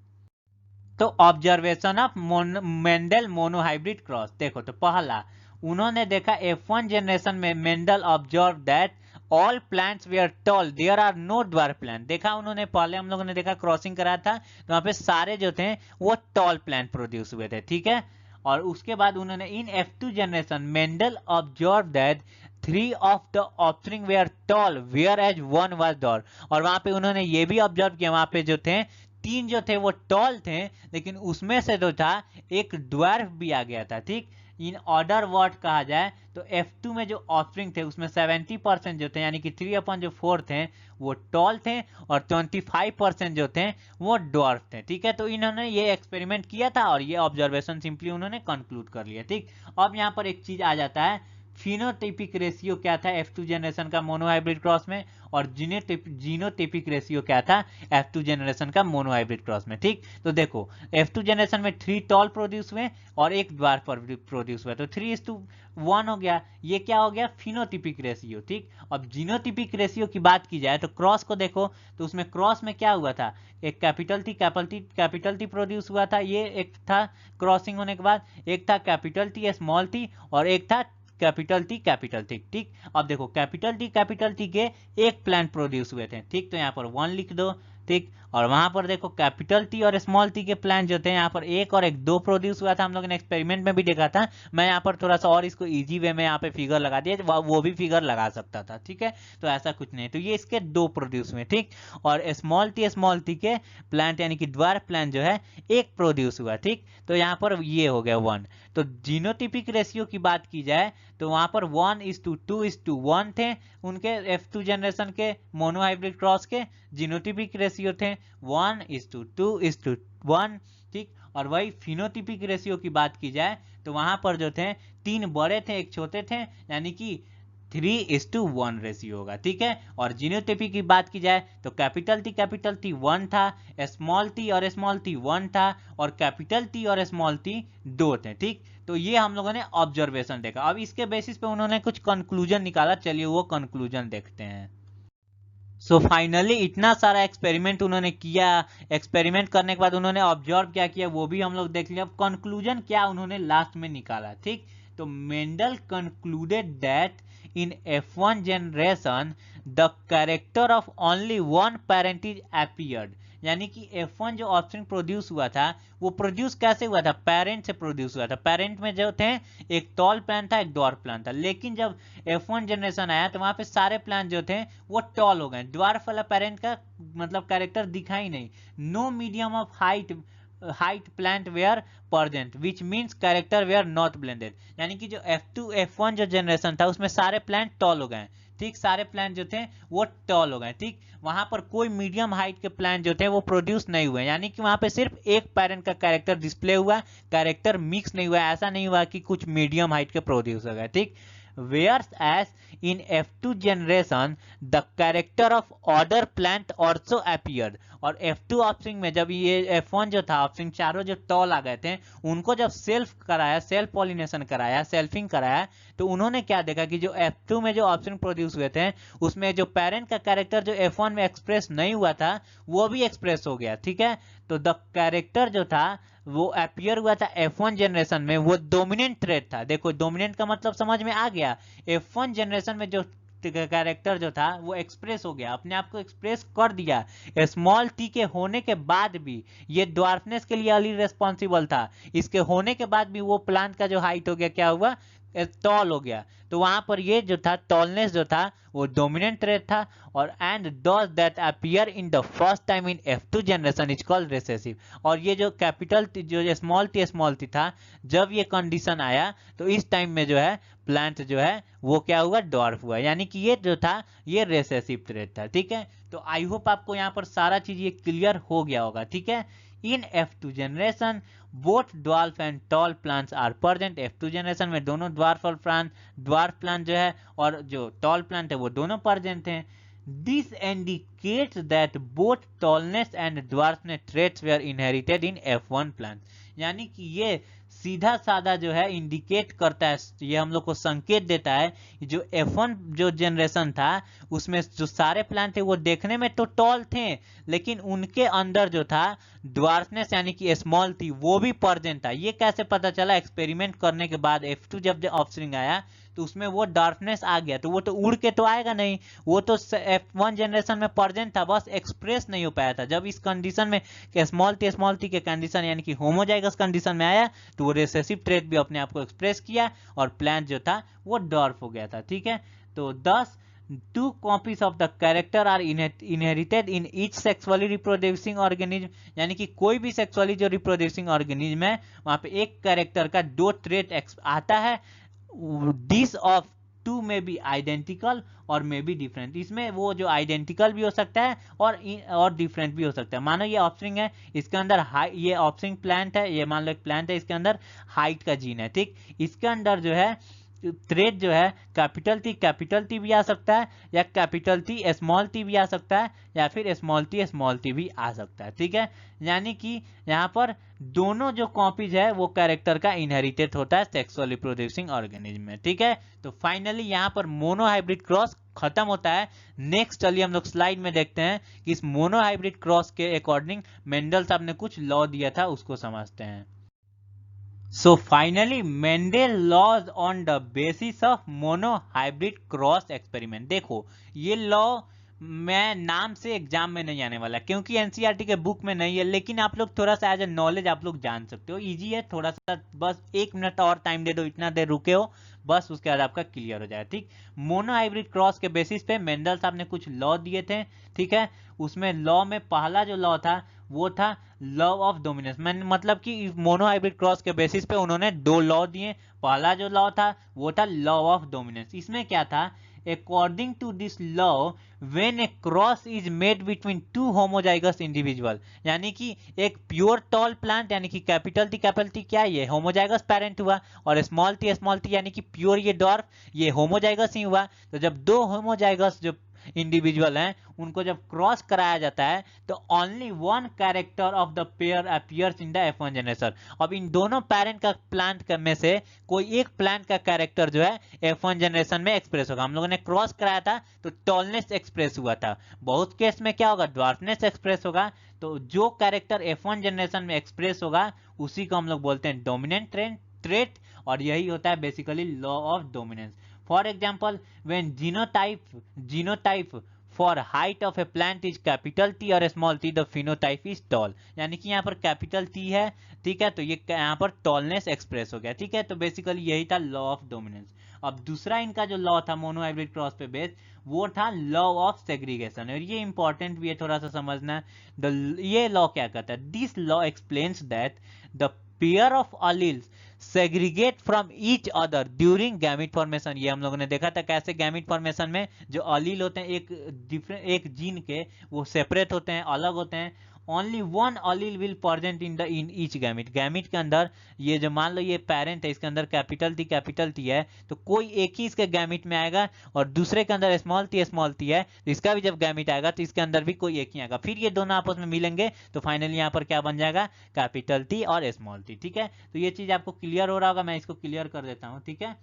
तो observation of Mendel monohybrid cross, देखो तो पहला उन्होंने देखा F1 जनरेशन में Mendel observe that all plants were tall, there are no dwarf plant. देखा उन्होंने, पहले हम लोगों ने देखा क्रॉसिंग कराया था तो वहां पे सारे जो थे वो टॉल प्लांट प्रोड्यूस हुए थे, ठीक है। और उसके बाद उन्होंने in F2 generation Mendel observe that 3 of the offspring were tall whereas 1 was dwarf. और वहां पे उन्होंने ये भी ऑब्जर्व किया वहां पे जो थे 3 जो थे वो टॉल थे, लेकिन उसमें से जो था एक ड्वार्फ भी आ गया था, ठीक। इन ऑर्डर वर्ड कहा जाए तो F2 में जो ऑफस्प्रिंग थे उसमें 70% जो थे, यानी कि 3/4 थे वो टॉल थे और 25% जो थे वो ड्वार्फ थे, ठीक है। तो इन्होंने ये एक्सपेरिमेंट किया था और ये ऑब्जर्वेशन सिंपली उन्होंने कंक्लूड कर लिया, ठीक। अब यहाँ पर एक चीज आ जाता है, फिनोटाइपिक रेशियो क्या था F2 जनरेशन का मोनोहाइब्रिड क्रॉस में, और जीनोटाइपिक रेशियो क्या था F2 जनरेशन का मोनोहाइब्रिड क्रॉस में, ठीक। तो देखो F2 जनरेशन में 3 टॉल प्रोड्यूस हुए और एक ड्वार्फ प्रोड्यूस हुआ, तो 3:1 हो गया। ये क्या हो गया, फिनोटाइपिक रेशियो, ठीक। अब जीनोटाइपिक रेशियो की बात की जाए तो क्रॉस को देखो तो उसमें क्रॉस में क्या हुआ था, एक कैपिटल टी प्रोड्यूस हुआ था, ये एक था क्रॉसिंग होने के बाद, एक था कैपिटल टी स्मॉल टी और एक था कैपिटल टी, ठीक। अब देखो कैपिटल टी के एक प्लांट प्रोड्यूस हुए थे, ठीक। तो यहाँ पर 1 लिख दो, ठीक। और वहां पर देखो कैपिटल टी और स्मॉल टी के प्लांट जो थे यहाँ पर एक और एक 2 प्रोड्यूस हुआ था, हम लोगों ने एक्सपेरिमेंट में भी देखा था। मैं यहाँ पर थोड़ा सा और इसको इजी वे में यहाँ पे फिगर लगा दिया, वो भी फिगर लगा सकता था, ठीक है। तो ऐसा कुछ नहीं, तो ये इसके 2 प्रोड्यूस हुए, ठीक। और स्मॉल टी के प्लांट यानी कि ड्वार्फ प्लांट जो है एक प्रोड्यूस हुआ, ठीक। तो यहाँ पर ये हो गया 1। तो जीनोटाइपिक रेशियो की बात की जाए तो वहां पर 1:2:1 थे उनके F2 जनरेशन के मोनोहाइब्रिड क्रॉस के जीनोटाइपिक रेशियो थे 1:2:1, ठीक। और वही फिनोटाइपिक रेशियो की बात की जाए तो वहां पर जो थे 3 बड़े थे एक छोटे थे, यानी कि 3:1 रेशियो होगा, ठीक है। और जीनोटाइपिक की बात की जाए तो कैपिटल टी 1 था, स्मॉल टी 1 था और कैपिटल टी और स्मॉल टी 2 थे, ठीक। तो ये हम लोगों ने ऑब्जर्वेशन देखा। अब इसके बेसिस पे उन्होंने कुछ कंक्लूजन निकाला, चलिए वो कंक्लूजन देखते हैं। सो फाइनली इतना सारा एक्सपेरिमेंट उन्होंने किया, एक्सपेरिमेंट करने के बाद उन्होंने ऑब्जर्व क्या किया वो भी हम लोग देख लिया। अब कंक्लूजन क्या उन्होंने लास्ट में निकाला, ठीक। तो Mendel concluded that in F1 generation the character of only one parent is appeared, यानी कि F1 जो ऑप्शन प्रोड्यूस हुआ था वो प्रोड्यूस कैसे हुआ था, पेरेंट से प्रोड्यूस हुआ था। पेरेंट में जो थे एक टॉल प्लांट था एक ड्वार्फ प्लांट था, लेकिन जब F1 जनरेशन आया तो वहां पे सारे प्लांट जो थे वो टॉल हो गए, ड्वार्फ वाला पेरेंट का मतलब कैरेक्टर दिखा ही नहीं। No medium of height plant were present which means character were not blended, यानी कि जो F2 F1 जो जनरेशन था उसमें सारे प्लांट टॉल हो गए, ठीक। सारे प्लांट जो थे वो टॉल हो गए, ठीक। वहां पर कोई मीडियम हाइट के प्लांट जो थे वो प्रोड्यूस नहीं हुए, यानी कि वहां पे सिर्फ एक पेरेंट का कैरेक्टर डिस्प्ले हुआ, कैरेक्टर मिक्स नहीं हुआ, ऐसा नहीं हुआ कि कुछ मीडियम हाइट के प्रोड्यूस हो गए, ठीक। Whereas as in F2 generation the character of other plant also appeared, और F2 ऑप्शनिंग में जब ये F1 जो था ऑप्शनिंग चारों जो टॉल आ गए थे उनको जब सेल्फ कराया, सेल्फ पॉलिनेशन कराया, सेल्फिंग कराया, तो उन्होंने क्या देखा कि जो F2 में जो ऑप्शन प्रोड्यूस हुए थे उसमें जो पेरेंट का कैरेक्टर जो F1 में एक्सप्रेस नहीं हुआ था वो भी एक्सप्रेस हो गया, ठीक है। तो द कैरेक्टर जो था वो अपीयर हुआ था F1 जनरेशन में, वो डोमिनेंट ट्रेट था। देखो डोमिनेंट का मतलब समझ में आ गया, F1 जनरेशन में जो का कैरेक्टर जो था वो एक्सप्रेस हो गया, अपने आप को एक्सप्रेस कर दिया। स्मॉल टी के होने के बाद भी ये ड्वार्फनेस के लिए अर्ली रिस्पॉन्सिबल था, इसके होने के बाद भी वो प्लांट का जो हाइट हो गया क्या हुआ, टॉल हो गया। तो वहां पर ये जो था टॉलनेस जो था वो डोमिनेंट ट्रेट था, और and those that appear in the first time in F2 generation is called recessive. और ये जो कैपिटल जो स्मॉल टी था, जब ये कंडीशन आया तो इस टाइम में जो है प्लांट जो है वो क्या हुआ, डॉर्फ हुआ, यानी कि ये जो था ये रिसेसिव ट्रेट था। ठीक है, तो आई होप आपको यहाँ पर सारा चीज ये क्लियर हो गया होगा। ठीक है, in F2 generation both dwarf and tall plants are present. F2 generation में दोनों ड्वार्फ प्लांट जो है और जो टॉल प्लांट है वो दोनों प्रेजेंट हैं। This indicates that both tallness and dwarfness traits were inherited in F1 plant. यानी कि ये सीधा साधा जो है इंडिकेट करता है, ये हम लोग को संकेत देता है जो F1 जो जनरेशन था उसमें जो सारे प्लांट थे वो देखने में तो टॉल थे, लेकिन उनके अंदर जो था ड्वार्फनेस यानी कि स्मॉल थी वो भी प्रेजेंट था। ये कैसे पता चला, एक्सपेरिमेंट करने के बाद F2 जब ऑफस्प्रिंग आया तो उसमें वो डार्कनेस आ गया, तो वो तो उड़ के तो आएगा नहीं, वो तो F1 जनरेशन में प्रेजेंट था, बस एक्सप्रेस नहीं हो पाया था। जब इस कंडीशन में स्मॉल टी के कंडीशन यानी कि होमोजाइगस कंडीशन में आया तो वो रिसेसिव ट्रेट भी अपने आप को एक्सप्रेस किया और प्लांट जो था वो डॉर्फ हो गया था। ठीक है, तो 2 copies of the character are inherited in each sexually reproducing organism। यानी कि कोई भी सेक्सुअली जो रिप्रोड्यूसिंग ऑर्गेनिज्म है वहां पे एक कैरेक्टर का 2 ट्रेट आता है। दिस ऑफ 2 में बी आइडेंटिकल और मे बी डिफरेंट। इसमें वो जो आइडेंटिकल भी हो सकता है और डिफरेंट भी हो सकता है। मानो ये ऑफस्प्रिंग है, इसके अंदर ये ऑफस्प्रिंग प्लांट है, ये मान लो एक प्लांट है, इसके अंदर हाइट का जीन है। ठीक, इसके अंदर जो है ट्रेट जो है कैपिटल टी भी आ सकता है, या कैपिटल टी भी आ सकता है, या फिर स्मॉल टी भी आ सकता है। ठीक है, यानी कि यहाँ पर दोनों जो कॉपीज है वो कैरेक्टर का इनहेरिटेड होता है सेक्सुअल रिप्रोड्यूसिंग ऑर्गेनिज्म में। ठीक है, तो फाइनली यहाँ पर मोनो हाइब्रिड क्रॉस खत्म होता है। नेक्स्ट चलिए हम लोग स्लाइड में देखते हैं कि इस मोनो हाइब्रिड क्रॉस के अकॉर्डिंग मेंडल साहब ने कुछ लॉ दिया था, उसको समझते हैं। So finally, Mendel laws on the basis of monohybrid cross experiment। देखो ये लॉ मैं नाम से एग्जाम में नहीं आने वाला क्योंकि एनसीईआरटी के बुक में नहीं है, लेकिन आप लोग थोड़ा सा एज ए नॉलेज आप लोग जान सकते हो, इजी है, थोड़ा सा बस 1 मिनट और टाइम दे दो, इतना देर रुके हो बस, उसके बाद आपका क्लियर हो जाए। ठीक, मोनो हाइब्रिड क्रॉस के बेसिस पे मेंडल साहब ने कुछ लॉ दिए थे। ठीक है, उसमें लॉ में पहला जो लॉ था वो था लॉ ऑफ डोमिनेंस। मतलब कि मोनो हाइब्रिड क्रॉस के बेसिस पे उन्होंने 2 लॉ दिए। पहला जो लॉ था वो था लॉ ऑफ डोमिनेंस। इसमें क्या था, according to this law when a cross is made between 2 homozygous individual, यानी कि एक प्योर टॉल प्लांट यानी कि कैपिटल टी क्या ये होमोजाइगस पेरेंट हुआ, और स्मॉल टी यानी कि प्योर ये डॉर्फ ये होमोजाइगस ही हुआ। तो जब 2 होमोजाइगस जो इंडिविजुअल हैं उनको जब क्रॉस कराया जाता है तो only 1 character of the pair appears in the F1 generation. अब इन दोनों पेरेंट का प्लांट में से कोई एक प्लांट का कैरेक्टर जो है F1 जनरेशन में एक्सप्रेस होगा। हम लोगों ने क्रॉस कराया था तो टॉलनेस एक्सप्रेस हुआ था, बहुत केस में क्या होगा, ड्वार्फनेस एक्सप्रेस होगा। तो जो कैरेक्टर F1 जनरेशन में एक्सप्रेस होगा उसी को हम लोग बोलते हैं डोमिनेंट ट्रेट, और यही होता है basically law of dominance. For example when genotype for height of a plant is capital T और small t, the phenotype is tall। यानी कि यहाँ पर कैपिटल T है, ठीक है, तो ये यहाँ पर टॉलनेस एक्सप्रेस हो गया। ठीक है, तो बेसिकली यही था लॉ ऑफ डोमिनेंस। अब दूसरा इनका जो लॉ था मोनो हाइब्रिड क्रॉस पे बेस्ड वो था लॉ ऑफ सेग्रीगेशन, और ये इंपॉर्टेंट भी है थोड़ा सा समझना। ये लॉ क्या कहता है, this law explains that the pair of alleles segregate from each other during gamete formation. ये हम लोगों ने देखा था कैसे गैमिट फॉर्मेशन में जो अलील होते हैं एक जीन के वो सेपरेट होते हैं, अलग होते हैं। Only 1 allele will present in each gamete. Gamete के अंदर ये जो मान लो ये पेरेंट है इसके अंदर कैपिटल टी है तो कोई एक ही इसके गैमिट में आएगा, और दूसरे के अंदर स्मॉल टी है तो इसका भी जब गैमिट आएगा तो इसके अंदर भी कोई एक ही आएगा, फिर ये दोनों आपस में मिलेंगे तो फाइनली यहाँ पर क्या बन जाएगा, कैपिटल टी और स्मॉल टी। ठीक है, तो ये चीज आपको क्लियर हो रहा होगा, मैं इसको क्लियर कर देता हूँ। ठीक है,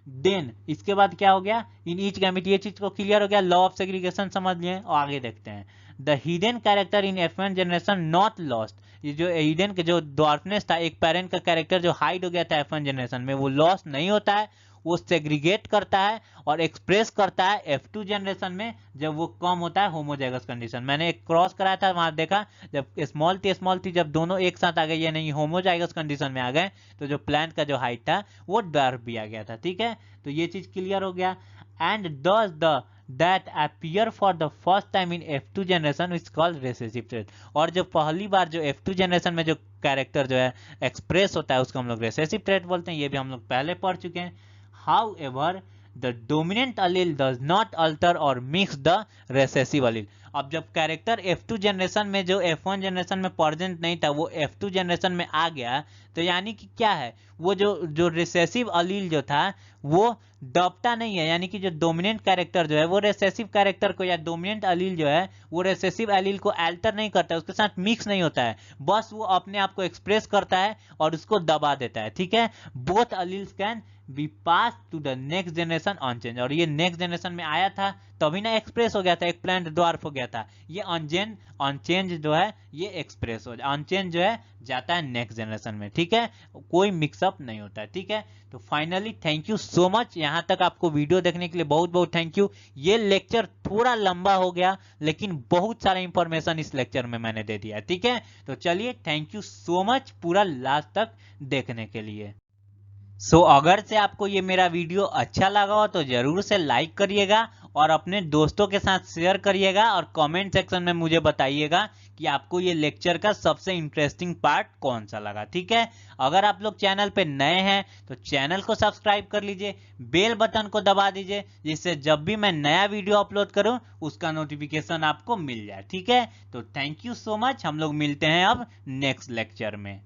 देन इसके बाद क्या हो गया, इन ईच गैमिट, ये चीज को क्लियर हो गया, लॉ ऑफ सेग्रीगेशन समझ लिए, और आगे देखते हैं। The hidden character in F1 generation not lost. ये जो हिडन के जो ड्वार्फनेस था, एक पेरेंट का कैरेक्टर जो हाइड हो गया था F1 जनरेशन में, वो लॉस नहीं होता है, वो सेग्रीगेट करता है और एक्सप्रेस करता है F2 जनरेशन में जब वो कम होता है होमोजाइगस कंडीशन। मैंने एक क्रॉस कराया था, वहां देखा जब स्मॉल टी जब दोनों एक साथ आ गए, ये नहीं होमोजाइगस कंडीशन में आ गए, तो जो प्लांट का जो हाइट था वो ड्वार्फ भी आ गया था। ठीक है, तो ये चीज क्लियर हो गया। एंड दस the that appear for the first time in F2 generation is called recessive trait। और जो पहली बार जो F2 जनरेशन में जो कैरेक्टर जो है एक्सप्रेस होता है उसको हम लोग recessive trait बोलते हैं, ये भी हम लोग पहले पढ़ चुके हैं। However, the dominant allele does not alter or mix the recessive allele। अब जब कैरेक्टर F2 जनरेशन में जो F1 जनरेशन में प्रेजेंट नहीं था वो F2 जनरेशन में आ गया, तो यानी कि क्या है, वो जो रिसेसिव अलील जो था वो दबता नहीं है, यानी कि जो डोमिनेंट कैरेक्टर जो है वो रिसेसिव कैरेक्टर को या डोमिनेंट अलील जो है वो रिसेसिव अलील को अल्टर नहीं करता है, उसके साथ मिक्स नहीं होता है, बस वो अपने आप को एक्सप्रेस करता है और उसको दबा देता है। ठीक है, both alleles can be pass to the next generation unchanged. और ये नेक्स्ट जनरेशन में आया था तभी ना एक्सप्रेस हो गया था, एक प्लांट ड्वार्फ हो गया था, ये अनचेंज जो है ये एक्सप्रेस हो अनचेंज जो है जाता है नेक्स्ट जनरेशन में। ठीक है, कोई मिक्सअप नहीं होता है। ठीक है, तो finally thank you so much, यहाँ तक आपको वीडियो देखने के लिए बहुत बहुत थैंक यू। ये लेक्चर थोड़ा लंबा हो गया लेकिन बहुत सारा इंफॉर्मेशन इस लेक्चर में मैंने दे दिया। ठीक है, तो चलिए थैंक यू सो मच पूरा लास्ट तक देखने के लिए। अगर से आपको ये मेरा वीडियो अच्छा लगा हो तो जरूर से लाइक करिएगा और अपने दोस्तों के साथ शेयर करिएगा और कमेंट सेक्शन में मुझे बताइएगा कि आपको ये लेक्चर का सबसे इंटरेस्टिंग पार्ट कौन सा लगा। ठीक है, अगर आप लोग चैनल पे नए हैं तो चैनल को सब्सक्राइब कर लीजिए, बेल बटन को दबा दीजिए, जिससे जब भी मैं नया वीडियो अपलोड करूं उसका नोटिफिकेशन आपको मिल जाए। ठीक है, तो थैंक यू सो मच, हम लोग मिलते हैं अब नेक्स्ट लेक्चर में।